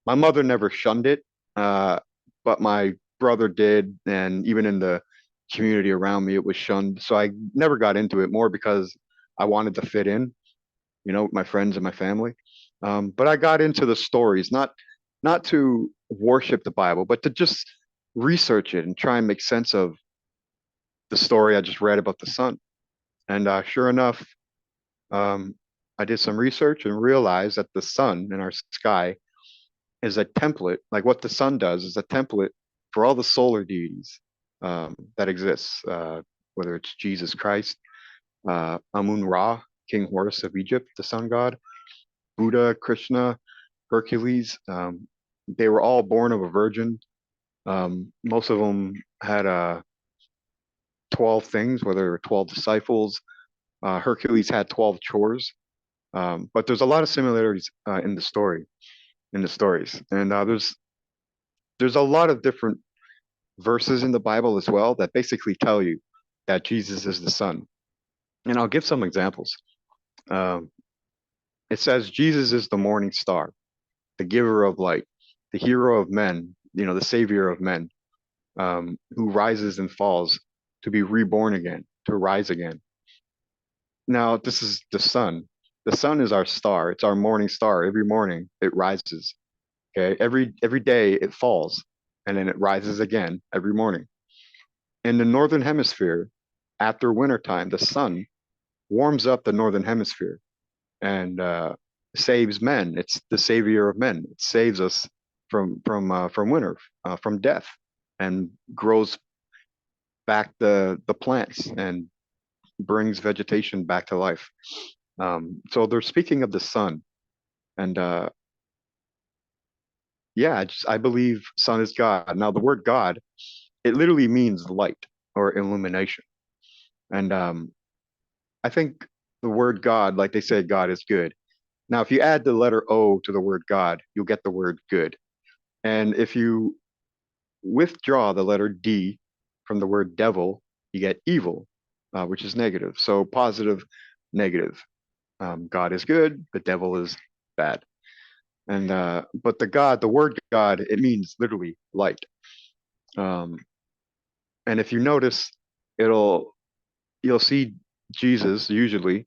my mother never shunned it, but my brother did, and even in the community around me, it was shunned. So I never got into it more because I wanted to fit in, with my friends and my family. But I got into the stories, not to worship the Bible, but to just research it and try and make sense of the story I just read about the sun. And sure enough, um, I did some research and realized that the sun in our sky is a template. Like what the sun does is a template for all the solar deities that exists, whether it's Jesus Christ, Amun Ra, King Horus of Egypt, the sun god, Buddha, Krishna, Hercules. They were all born of a virgin. Most of them had 12 things, whether 12 disciples. Hercules had 12 chores. But there's a lot of similarities in the stories, and there's a lot of different verses in the Bible as well that basically tell you that Jesus is the Son. And I'll give some examples. Um, it says Jesus is the morning star, the giver of light, the hero of men, the savior of men, who rises and falls to be reborn again, to rise again. Now, this is the sun. The sun is our star. It's our morning star. Every morning it rises. Okay. Every day it falls and then it rises again every morning. In the northern hemisphere, after wintertime, the sun warms up the northern hemisphere and saves men. It's the savior of men. It saves us from winter, from death, and grows back the plants and brings vegetation back to life. So they're speaking of the sun, and yeah, I believe sun is God. Now the word God, it literally means light or illumination, and I think the word God, like they say, God is good. Now, if you add the letter O to the word God, you'll get the word good. And if you withdraw the letter D from the word devil, you get evil, which is negative. So positive, negative. God is good, the devil is bad. And but the word God, it means literally light. Um, and if you notice, it'll you'll see Jesus usually.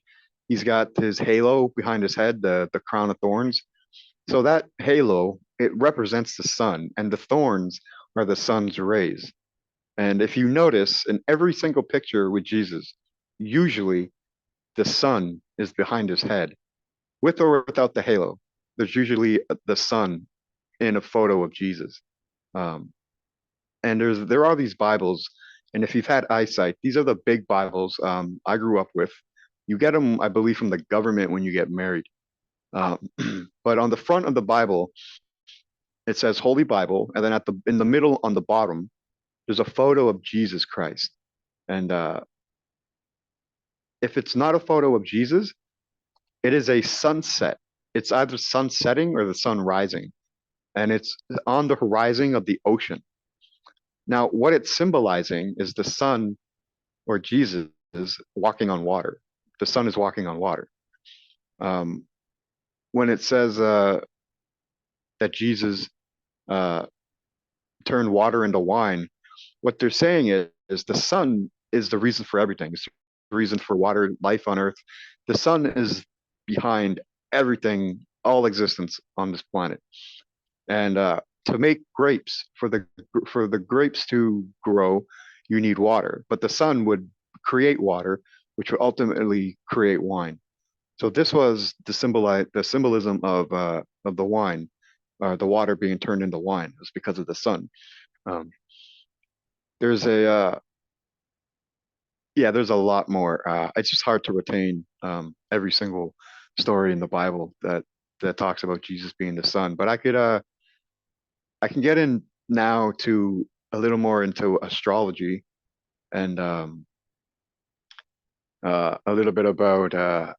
He's got his halo behind his head, the crown of thorns. So that halo, it represents the sun, and the thorns are the sun's rays. And if you notice in every single picture with Jesus, usually the sun is behind his head, with or without the halo. There's usually the sun in a photo of Jesus. Um, and there are these Bibles, and if you've had eyesight, these are the big Bibles I grew up with. You get them, I believe, from the government when you get married. Um, but on the front of the Bible, it says Holy Bible, and then in the middle on the bottom, there's a photo of Jesus Christ. And if it's not a photo of Jesus, it is a sunset. It's either sun setting or the sun rising, and it's on the horizon of the ocean. Now, what it's symbolizing is the sun or Jesus is walking on water. The sun is walking on water. Um, when it says that Jesus uh, turned water into wine, what they're saying is the sun is the reason for everything. It's the reason for water, life on earth. The sun is behind everything, all existence on this planet. And to make grapes, for the grapes to grow, you need water. But the sun would create water, which would ultimately create wine. So this was the symbolism of the wine, the water being turned into wine. It was because of the sun. Um, there's a yeah, there's a lot more. It's just hard to retain every single story in the Bible that talks about Jesus being the Son. But I can get in now to a little more into astrology and a little bit about the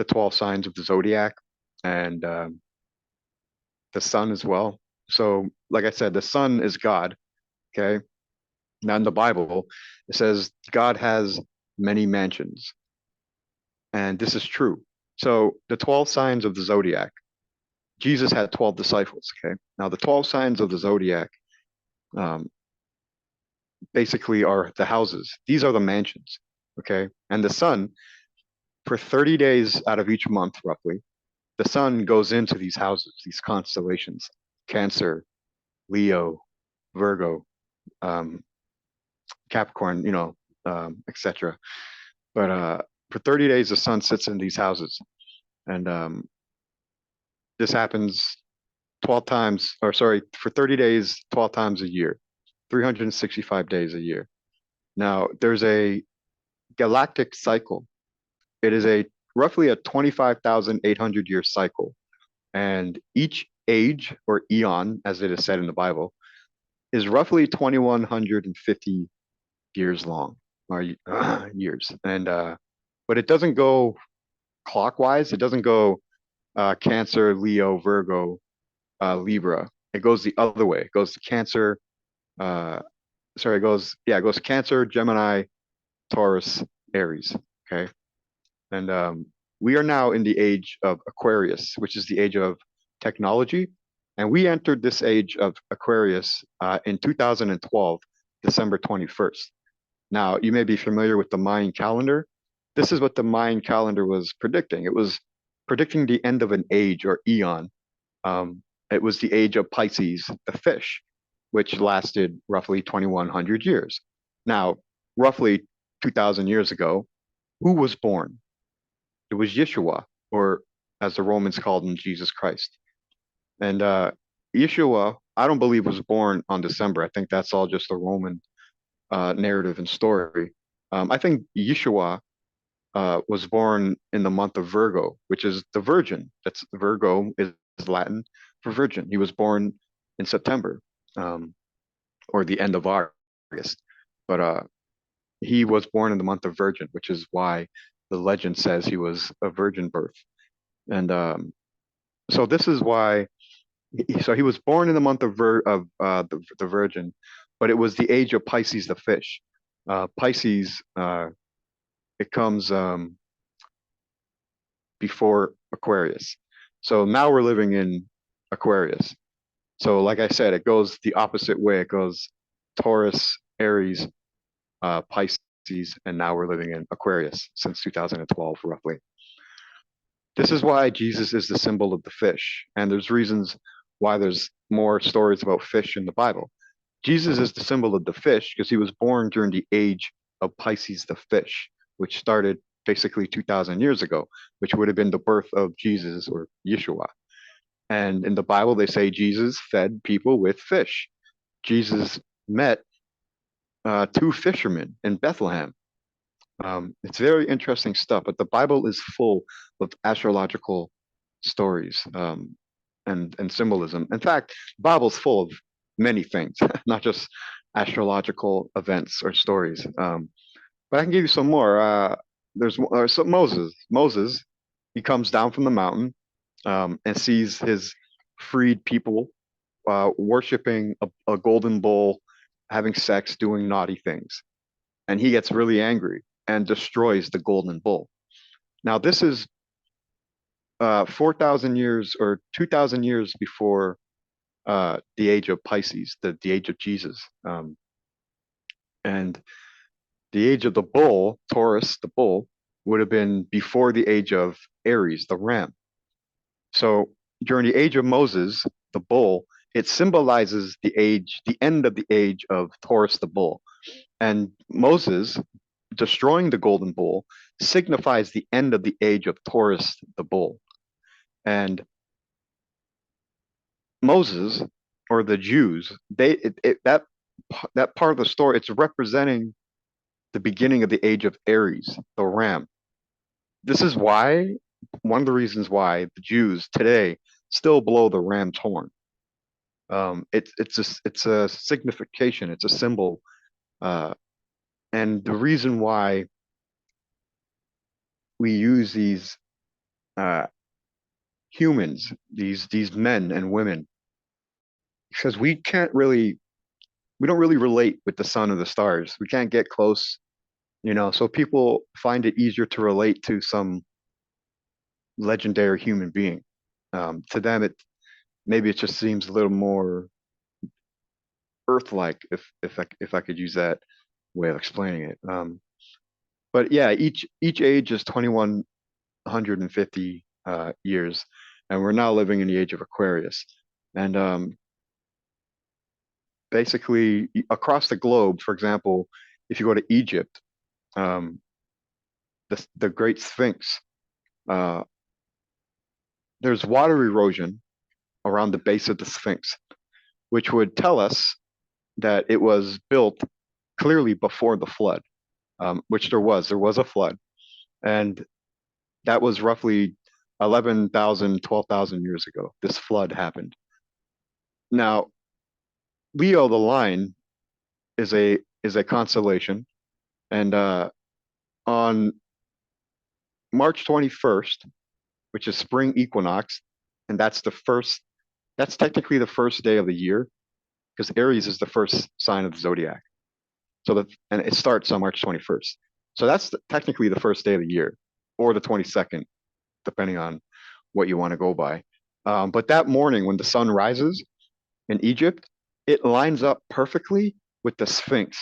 12 signs of the zodiac and the sun as well. So, like I said, the sun is God. Okay. Now in the Bible, it says God has many mansions. And this is true. So the 12 signs of the zodiac, Jesus had 12 disciples. Okay. Now the 12 signs of the zodiac um, basically are the houses. These are the mansions. Okay. And the sun, for 30 days out of each month, roughly, the sun goes into these houses, these constellations, Cancer, Leo, Virgo, um, Capricorn, etc. But for 30 days, the sun sits in these houses. And this happens 12 times, or sorry, for 30 days, 12 times a year, 365 days a year. Now, there's a galactic cycle. It is a roughly a 25,800 year cycle. And each age or eon, as it is said in the Bible, is roughly 2150 years long, or years. And but it doesn't go clockwise. It doesn't go Cancer, Leo, Virgo, Libra. It goes the other way. It goes to Cancer. It goes Cancer, Gemini, Taurus, Aries. Okay, and we are now in the age of Aquarius, which is the age of technology, and we entered this age of Aquarius in 2012, December 21st. Now, you may be familiar with the Mayan calendar. This is what the Mayan calendar was predicting. It was predicting the end of an age or eon. It was the age of Pisces, the fish, which lasted roughly 2100 years. Now, roughly 2000 years ago, who was born? It was Yeshua, or as the Romans called him, Jesus Christ. And Yeshua, I don't believe was born on December. I think that's all just a Roman narrative and story. I think Yeshua was born in the month of Virgo, which is the Virgin. That's Virgo is Latin for virgin. He was born in September, or the end of August. But he was born in the month of Virgin, which is why the legend says he was a virgin birth. And so this is why. So he was born in the month of the Virgin, but it was the age of Pisces, the fish. Pisces, it comes before Aquarius. So now we're living in Aquarius. So like I said, it goes the opposite way. It goes Taurus, Aries, Pisces, and now we're living in Aquarius since 2012, roughly. This is why Jesus is the symbol of the fish, and there's reasons why there's more stories about fish in the Bible. Jesus is the symbol of the fish because he was born during the age of Pisces the fish, which started basically 2000 years ago, which would have been the birth of Jesus or Yeshua. And in the Bible, they say Jesus fed people with fish. Jesus met two fishermen in Bethlehem. It's very interesting stuff, but the Bible is full of astrological stories and symbolism. In fact, the Bible's full of many things, not just astrological events or stories. But I can give you some more. There's Moses. Moses, he comes down from the mountain and sees his freed people worshiping a golden bull, having sex, doing naughty things. And he gets really angry and destroys the golden bull. Now, this is 4,000 years or 2,000 years before the age of Pisces, the age of Jesus. And the age of the bull, Taurus, the bull, would have been before the age of Aries, the ram. So during the age of Moses, the bull, it symbolizes the end of the age of Taurus, the bull. And Moses destroying the golden bull signifies the end of the age of Taurus, the bull. And Moses, or the Jews, that part of the story, it's representing the beginning of the age of Aries, the ram. This is why, one of the reasons why the Jews today still blow the ram's horn. It's a signification, it's a symbol, and the reason why we use these humans, these men and women, because we don't really relate with the sun or the stars. We can't get close, so people find it easier to relate to some legendary human being. To them, maybe it just seems a little more Earth-like, if I could use that way of explaining it. But yeah, each age is 2150 years, and we're now living in the age of Aquarius. And basically, across the globe, for example, if you go to Egypt, the Great Sphinx, there's water erosion around the base of the Sphinx, which would tell us that it was built clearly before the flood, which there was. There was a flood, and that was roughly 11,000, 12,000 years ago. This flood happened. Now, Leo the Lion is a constellation, and on March 21st, which is spring equinox, and that's technically the first day of the year because Aries is the first sign of the zodiac. And it starts on March 21st. So that's technically the first day of the year, or the 22nd, depending on what you want to go by. But that morning when the sun rises in Egypt, it lines up perfectly with the Sphinx.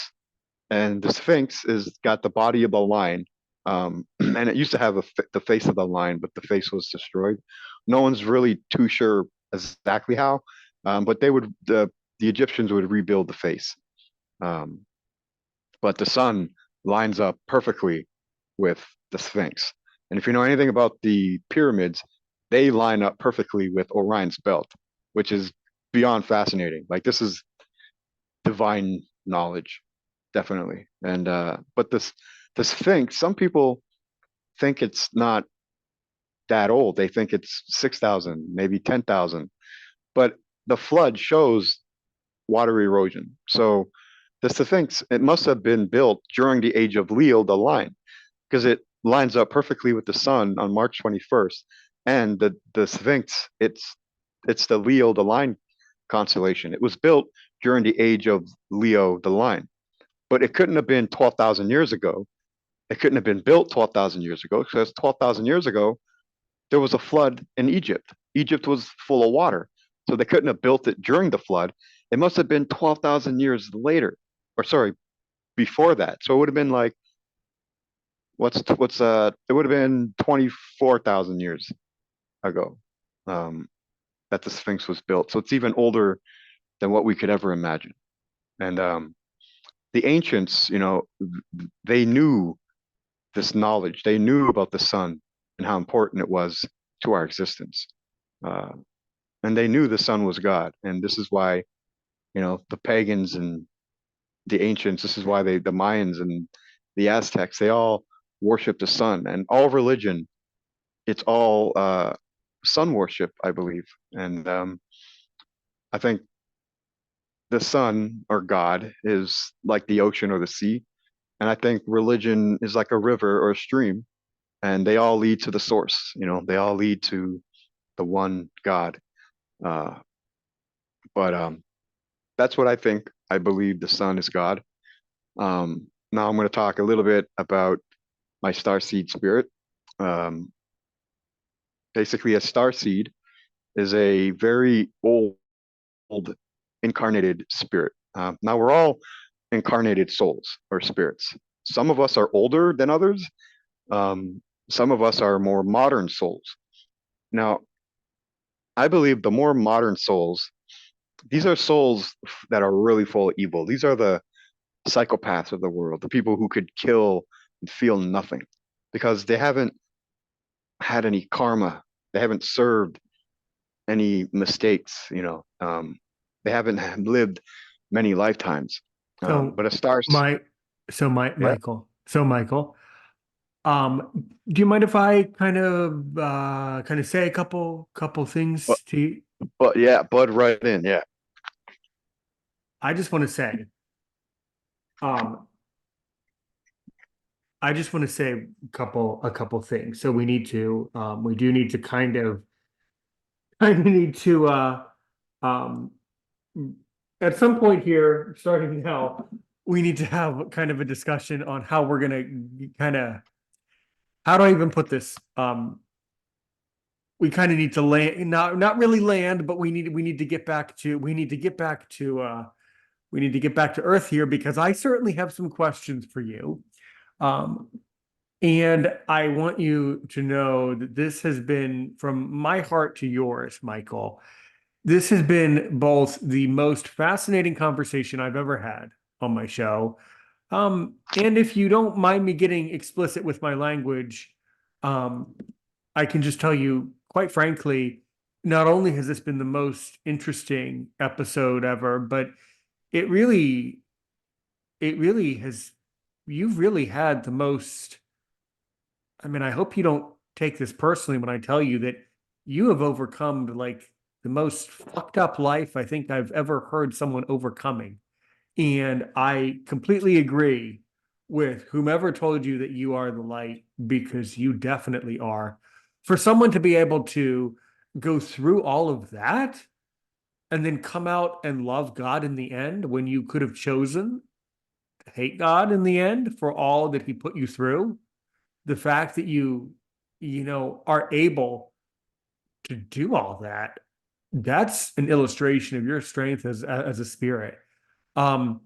And the Sphinx is got the body of the lion, and it used to have the face of the lion, but the face was destroyed. No one's really too sure exactly how, but the Egyptians would rebuild the face. Um, but the sun lines up perfectly with the Sphinx. And if you know anything about the pyramids, they line up perfectly with Orion's belt, which is beyond fascinating. Like this is divine knowledge, definitely. And but the Sphinx, some people think it's not that old. They think it's 6,000, maybe 10,000. But the flood shows water erosion. So the Sphinx, it must have been built during the age of Leo the lion because it lines up perfectly with the sun on March 21st. And the Sphinx, it's the Leo the lion constellation. It was built during the age of Leo the lion, but it couldn't have been 12,000 years ago. It couldn't have been built 12,000 years ago because 12,000 years ago, there was a flood in Egypt. Egypt was full of water. So they couldn't have built it during the flood. It must have been 12,000 years later, or sorry, before that. So it would have been like, it would have been 24,000 years ago that the Sphinx was built. So it's even older than what we could ever imagine. And the ancients, they knew this knowledge. They knew about the sun and how important it was to our existence. Uh, and they knew the sun was God. And this is why, the pagans and the ancients, this is why the Mayans and the Aztecs, they all worship the sun. And all religion, it's all sun worship, I believe. And I think the sun or God is like the ocean or the sea. And I think religion is like a river or a stream, and they all lead to the source. They all lead to the one God. Uh, but that's what I think. I believe the sun is God. Now I'm going to talk a little bit about my starseed spirit. Um, Basically, a starseed is a very old incarnated spirit. Now we're all incarnated souls or spirits. Some of us are older than others. Some of us are more modern souls. Now, I believe the more modern souls, these are souls that are really full of evil. These are the psychopaths of the world, the people who could kill and feel nothing because they haven't had any karma. They haven't served any mistakes, they haven't lived many lifetimes. So But a star, my yeah, Michael, do you mind if I kind of say a couple but, things to you? but yeah, Bud right in, yeah. I just want to say, um, I just want to say a couple things. So we do need to kind of need to um at some point here, starting now, we need to have kind of a discussion on how we're gonna kind of, how do I even put this? We kind of need to land, not really land, but we need to get back to we need to get back to we need to get back to earth here because I certainly have some questions for you. Um, and I want you to know that this has been from my heart to yours, Michael. This has been both the most fascinating conversation I've ever had on my show. And if you don't mind me getting explicit with my language, um, I can just tell you, quite frankly, not only has this been the most interesting episode ever, but it really, it really has, you've really had the most. I mean, I hope you don't take this personally when I tell you that you have overcome like the most fucked up life I think I've ever heard someone overcoming. And I completely agree with whomever told you that you are the light, because you definitely are. For someone to be able to go through all of that and then come out and love God in the end, when you could have chosen to hate God in the end for all that he put you through, the fact that you are able to do all that, that's an illustration of your strength as a spirit. Um,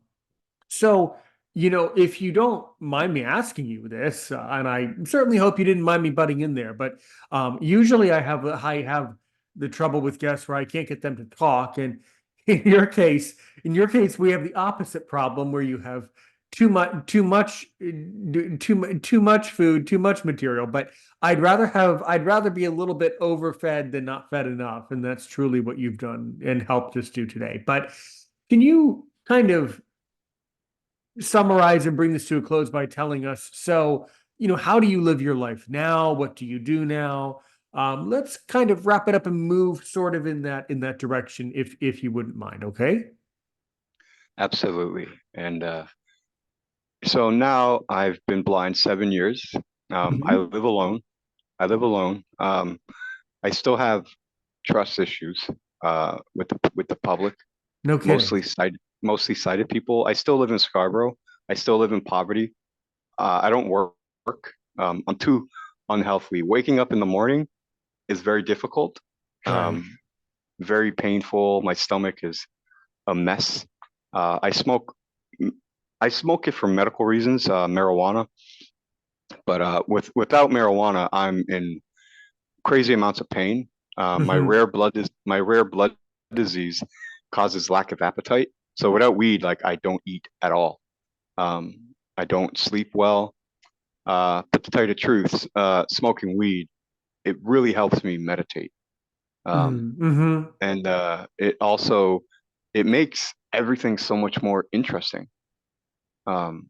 so, if you don't mind me asking you this, and I certainly hope you didn't mind me butting in there, but usually I have the trouble with guests where I can't get them to talk, and in your case, we have the opposite problem where you have too much food, too much material. But I'd rather be a little bit overfed than not fed enough, and that's truly what you've done and helped us do today. But can you kind of summarize and bring this to a close by telling us, so, how do you live your life now? What do you do now? Let's kind of wrap it up and move sort of in that direction, if you wouldn't mind. Okay. Absolutely. And so now I've been blind 7 years. I Mhm. live alone. I live alone. I still have trust issues with the public, No kidding. mostly sighted people. I still live in Scarborough. I still live in poverty. I don't work. I'm too unhealthy. Waking up in the morning is very difficult. Right. Um, very painful. My stomach is a mess. I smoke. I smoke it for medical reasons, marijuana. But without marijuana, I'm in crazy amounts of pain. Hmm. My rare blood disease causes lack of appetite. So without weed, like I don't eat at all. I don't sleep well. But to tell you the truth, smoking weed, it really helps me meditate. Um, Hmm. and it makes everything so much more interesting. Um,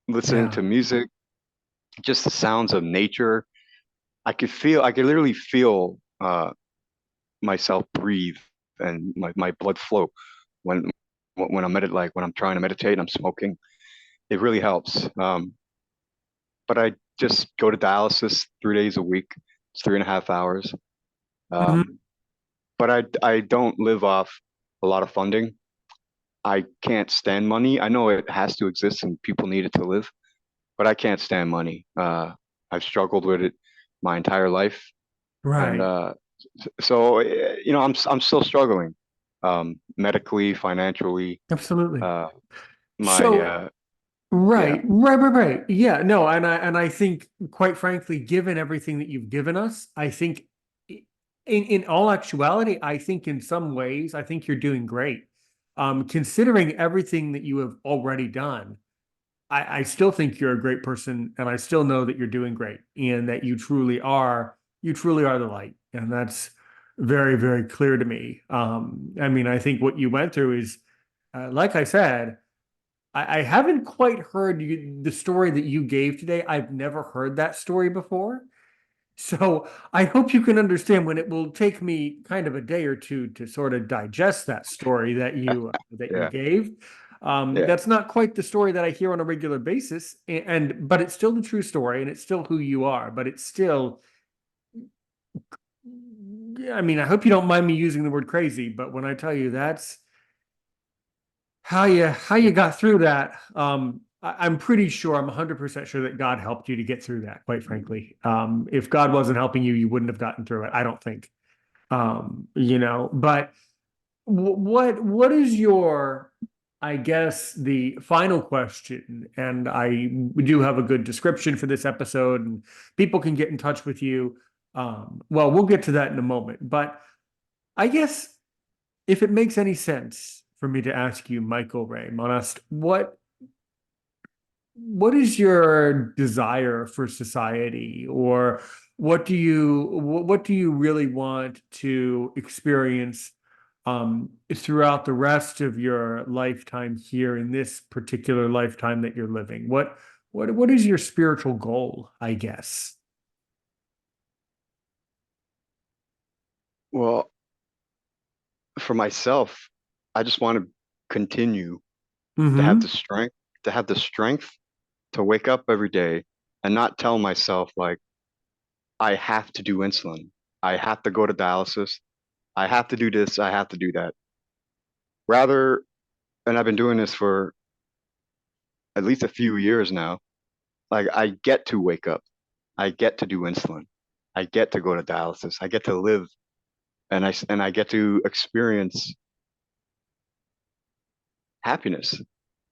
Listening Yeah. to music, just the sounds of nature. I could literally feel myself breathe and my blood flow when when I'm trying to meditate and I'm smoking. It really helps. But I just go to dialysis 3 days a week. It's 3.5 hours. Hmm. Um, but I don't live off a lot of funding. I can't stand money. I know it has to exist and people need it to live, but I can't stand money. I've struggled with it my entire life, and Right. so I'm still struggling, medically, financially. Absolutely. Uh, my So, Yeah, right. Yeah, no, and I think, quite frankly, given everything that you've given us, I think, in all actuality, I think in some ways, I think you're doing great. Considering everything that you have already done, I still think you're a great person, and I still know that you're doing great, and that you truly are the light, and that's very, very clear to me. I mean, I think what you went through is, like I said. I haven't quite heard the story that you gave today. I've never heard that story before. So I hope you can understand when it will take me kind of a day or two to sort of digest that story that you yeah, gave. yeah. That's not quite the story that I hear on a regular basis, but it's still the true story, and it's still who you are. But it's still, I mean, I hope you don't mind me using the word crazy, but when I tell you that's how you got through that. I'm pretty sure, I'm 100% sure that God helped you to get through that, quite frankly. If God wasn't helping you, you wouldn't have gotten through it, I don't think. But what is your, I guess, the final question? And I do have a good description for this episode, and people can get in touch with you. Well, we'll get to that in a moment, but I guess, if it makes any sense for me to ask you, Michael Ray Monast, what is your desire for society, or what do you really want to experience throughout the rest of your lifetime here, in this particular lifetime that you're living? What is your spiritual goal, I guess? Well, for myself, I just want to continue to have the Mm-hmm. strength, to have the strength to wake up every day and not tell myself like I have to do insulin. I have to go to dialysis. I have to do this. I have to do that. Rather, and I've been doing this for at least a few years now. Like I get to wake up. I get to do insulin. I get to go to dialysis. I get to live and I get to experience happiness.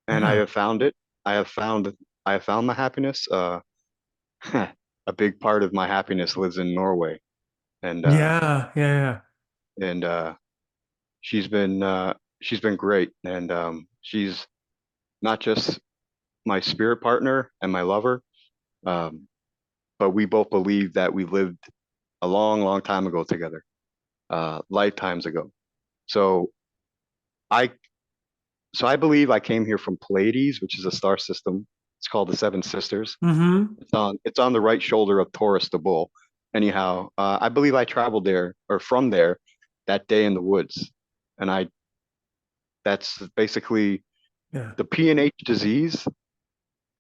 And I Yeah. have found it. I have found I have found my happiness. A big part of my happiness lives in Norway. And Yeah. Yeah. and she's been great. And she's not just my spirit partner and my lover, um, but we both believe that we lived a long, long time ago together, lifetimes ago. So I so I believe I came here from Pleiades, which is a star system. It's called the Seven Sisters. Mm-hmm. It's on the right shoulder of Taurus, the bull. Anyhow, I believe I traveled there or from there that day in the woods, and I that's basically Yeah. the PNH disease.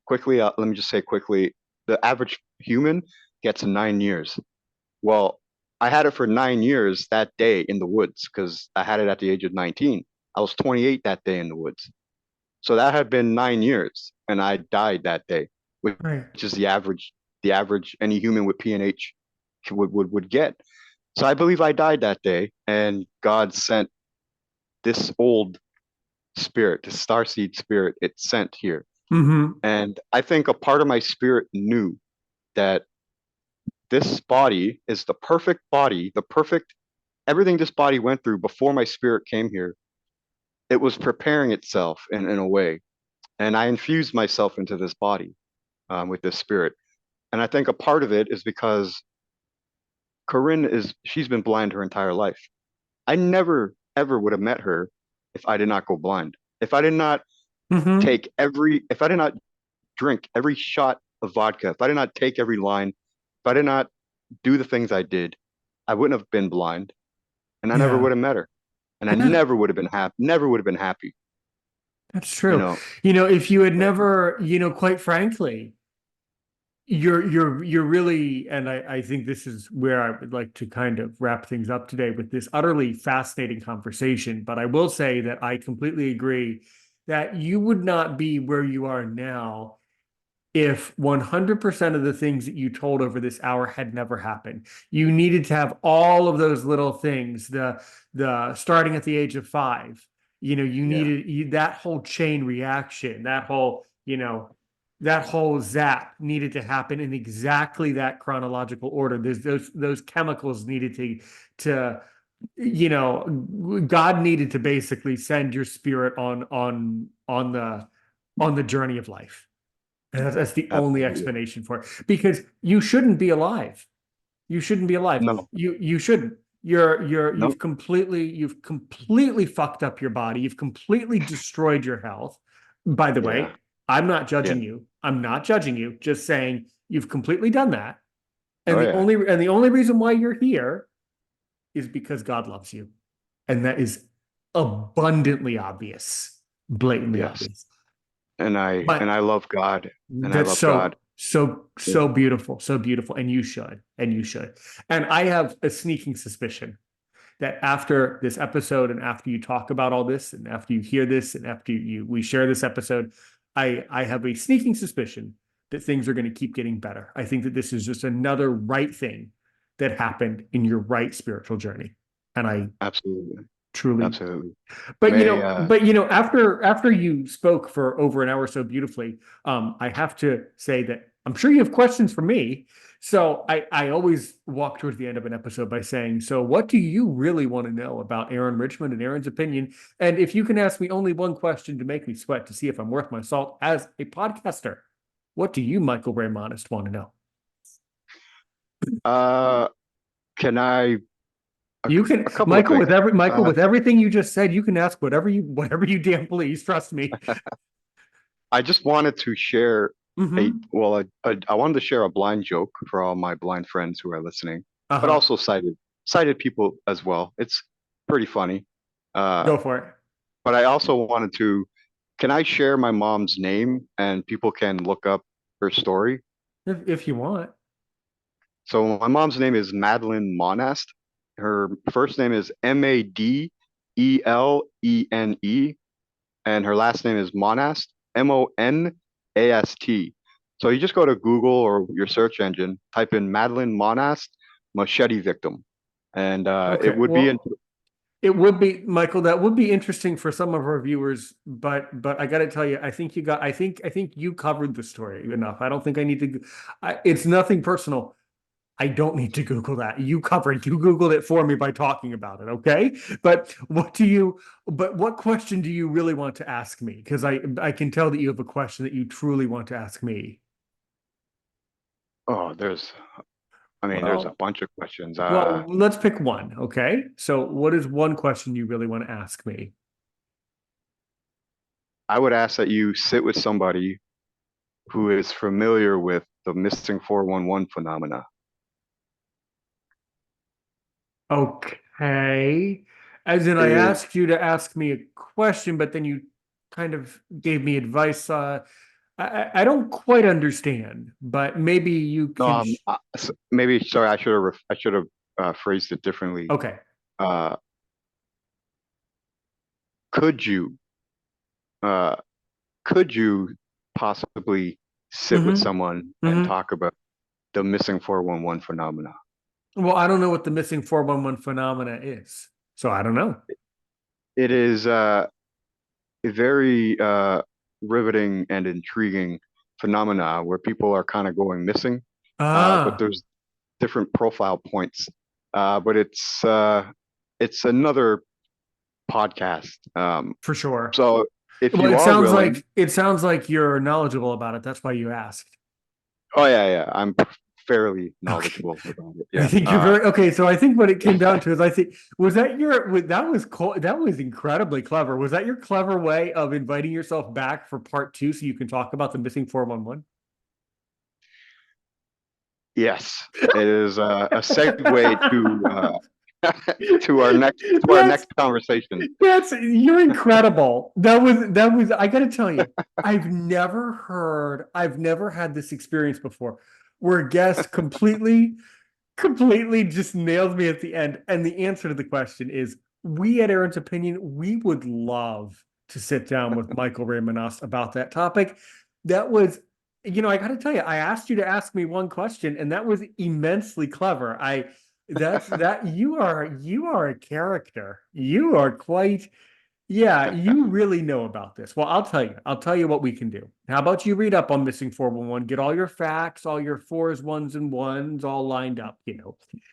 Quickly, let me just say quickly, the average human gets 9 years. Well, I had it for 9 years that day in the woods because I had it at the age of 19. I was 28 that day in the woods. So that had been 9 years, and I died that day, which Right. is the average any human with PNH would get. So I believe I died that day, and God sent this old spirit, this starseed spirit, it sent here. Mm-hmm. And I think a part of my spirit knew that this body is the perfect body, the perfect everything this body went through before my spirit came here. It was preparing itself in a way. And I infused myself into this body with this spirit. And I think a part of it is because she's been blind her entire life. I never, ever would have met her if I did not go blind. Mm-hmm. If I did not drink every shot of vodka, if I did not take every line, if I did not do the things I did, I wouldn't have been blind and I never Yeah. would have met her. And I Yeah. never would have been happy, never would have been happy, That's you true. know. If you had Yeah. never, quite frankly, you're really, and I think this is where I would like to kind of wrap things up today with this utterly fascinating conversation. But I will say that I completely agree that you would not be where you are now if 100% of the things that you told over this hour had never happened. You needed to have all of those little things, the starting at the age of 5. You Yeah, needed that whole chain reaction, that whole zap needed to happen in exactly that chronological order. There's those chemicals needed to God needed to basically send your spirit on the journey of life. And that's the only absolutely. explanation for it. Because you shouldn't be alive. You shouldn't be alive. No, You shouldn't. You're no, you've completely fucked up your body. You've completely destroyed your health. By the yeah, way, I'm not yeah. judging you. I'm not judging you. Just saying you've completely done that. And Oh the yeah, only reason why you're here is because God loves you. And that is abundantly obvious, blatantly yes. obvious. And But I love God, and I that's love God. Yeah. so beautiful, so beautiful. And you should. And I have a sneaking suspicion that after this episode and after you talk about all this and after you hear this and after we share this episode, I have a sneaking suspicion that things are going to keep getting better. I think that this is just another right thing that happened in your right spiritual journey. And I Absolutely, truly absolutely. but May after you spoke for over an hour so beautifully, I have to say that I'm sure you have questions for me. So I always walk towards the end of an episode by saying, so what do you really want to know about Aaron Richmond and Aaron's opinion? And if you can ask me only one question to make me sweat to see if I'm worth my salt as a podcaster, what do you, Michael Ray Monast, want to know? uh can I You can, a couple of things. Michael, Uh with everything you just said, you can ask whatever you damn please. Trust me. I just wanted to share Mm-hmm. I wanted to share a blind joke for all my blind friends who are listening, but Uh-huh. also sighted people as well. It's pretty funny. Uh, Go for it. but I also wanted to, can I share my mom's name and people can look up her story? If you want. So my mom's name is Madeline Monast. Her first name is Madelene, and her last name is Monast, Monast. So you just go to Google or your search engine, type in Madeline Monast, machete victim, and it Okay. would be in. Well, it would be, Michael, that would be interesting for some of our viewers, but I got to tell you, I think you covered the story enough. I don't think I need to. It's nothing personal. I don't need to Google that. You covered. You Googled it for me by talking about it. Okay. But what question do you really want to ask me? Because I can tell that you have a question that you truly want to ask me. Oh, there's a Well, bunch of questions. let's pick one. Okay. So, what is one question you really want to ask me? I would ask that you sit with somebody who is familiar with the missing 411 phenomena. Okay. As in, I It, asked you to ask me a question, but then you kind of gave me advice. I don't quite understand, but maybe you no, can. maybe sorry, I should have phrased it differently. Okay. Uh, could you uh, could you possibly sit with Mm-hmm. someone and Mm-hmm. talk about the missing 411 phenomena? Well, I don't know what the missing 411 phenomena is, so I don't know. It is a very riveting and intriguing phenomena where people are kind of going missing, but Ah, there's different profile points. But it's another podcast. for sure. So if Well, you are willing, it sounds like you're knowledgeable about it. That's why you asked. oh yeah, I'm fairly Okay. knowledgeable about it. I Yeah. think you're very okay. So I think what it came down to is I think that was that was incredibly clever. Was that your clever way of inviting yourself back for part two so you can talk about the missing 411? Yes, it is a segue to our That's next conversation. you're incredible. That was I gotta tell you, I've never had this experience before where a guest completely just nails me at the end. And the answer to the question is we at Aaron's Opinion, we would love to sit down with Michael Ray Monast about that topic. That was, I got to tell you, I asked you to ask me one question, and that was immensely clever. That's that you are a character. You are quite yeah, you really know about this. Well, I'll tell you. I'll tell you what we can do. How about you read up on missing 411, get all your facts, all your fours, ones, and ones all lined up, and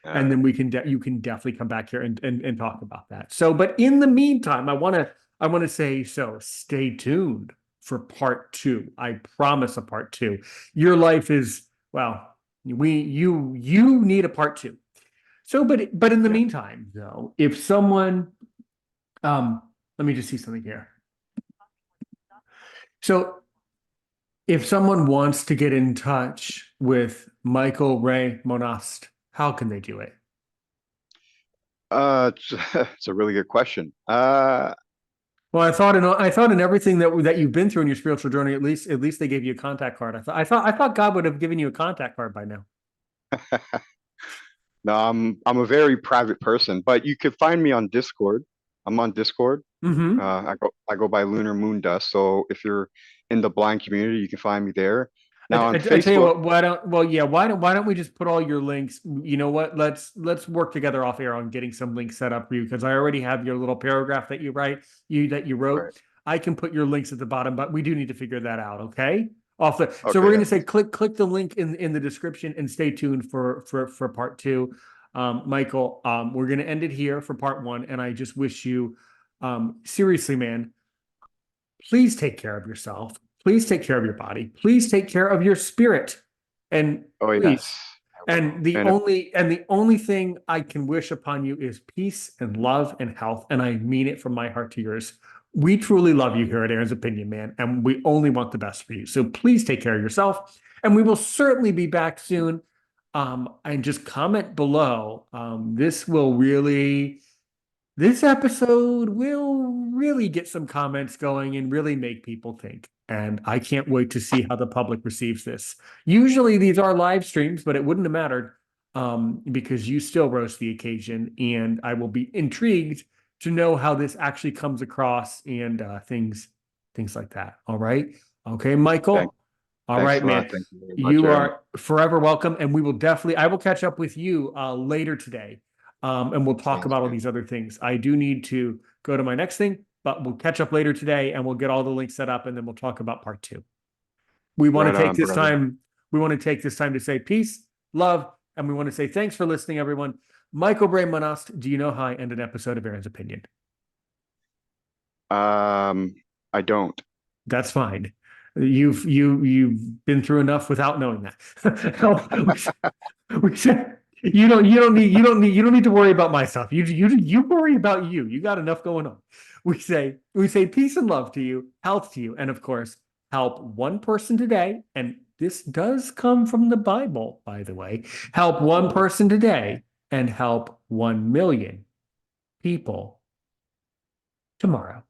Uh, then you can definitely come back here and talk about that. So, but in the meantime, I want to say so stay tuned for part two. I promise a part two. Your life is, well, you need a part two. So, but in the yeah. meantime, though, if someone um, let me just see something here. So, if someone wants to get in touch with Michael Ray Monast, how can they do it? It's a really good question. Well, I thought in everything that you've been through in your spiritual journey, at least they gave you a contact card. I thought God would have given you a contact card by now. No, I'm a very private person, but you could find me on Discord. I'm on Discord. Mm-hmm. I go by Lunar Moon Dust. So if you're in the blind community, you can find me there. Now on I tell you Facebook, what, why don't we just put all your links? You know what? Let's work together off air on getting some links set up for you because I already have your little paragraph that you right? wrote. I can put your links at the bottom, but we do need to figure that out, okay? So we're Okay, gonna yeah. say click the link in the description and stay tuned for part two. Michael, we're gonna end it here for part one, and I just wish you seriously, man, please take care of yourself. Please take care of your body. Please take care of your spirit. And Oh yes, please. I will. And the only thing I can wish upon you is peace and love and health. And I mean it from my heart to yours. We truly love you here at Aaron's Opinion, man, and we only want the best for you. So please take care of yourself. And we will certainly be back soon. And just comment below. this episode will really get some comments going and really make people think. And I can't wait to see how the public receives this. Usually these are live streams, but it wouldn't have mattered because you still roast the occasion. And I will be intrigued to know how this actually comes across and things like that. All right. Okay, Thank, Michael. All thanks right, a lot. man. Thank you very much, You Aaron. are forever welcome. And I will catch up with you later today. And we'll talk Sounds about all good. these other things. I do need to go to my next thing, but we'll catch up later today and we'll get all the links set up and then we'll talk about part two. We want to Right take on, this brother. time. We want to take this time to say peace, love, and we want to say thanks for listening, everyone. Michael Ray Monast, do you know how I end an episode of Aaron's Opinion? I don't. That's fine. You've been through enough without knowing that. You don't need to worry about my stuff. You worry about you. You got enough going on. We say peace and love to you, health to you, and of course, help one person today. And this does come from the Bible, by the way. Help one person today and help 1 million people tomorrow.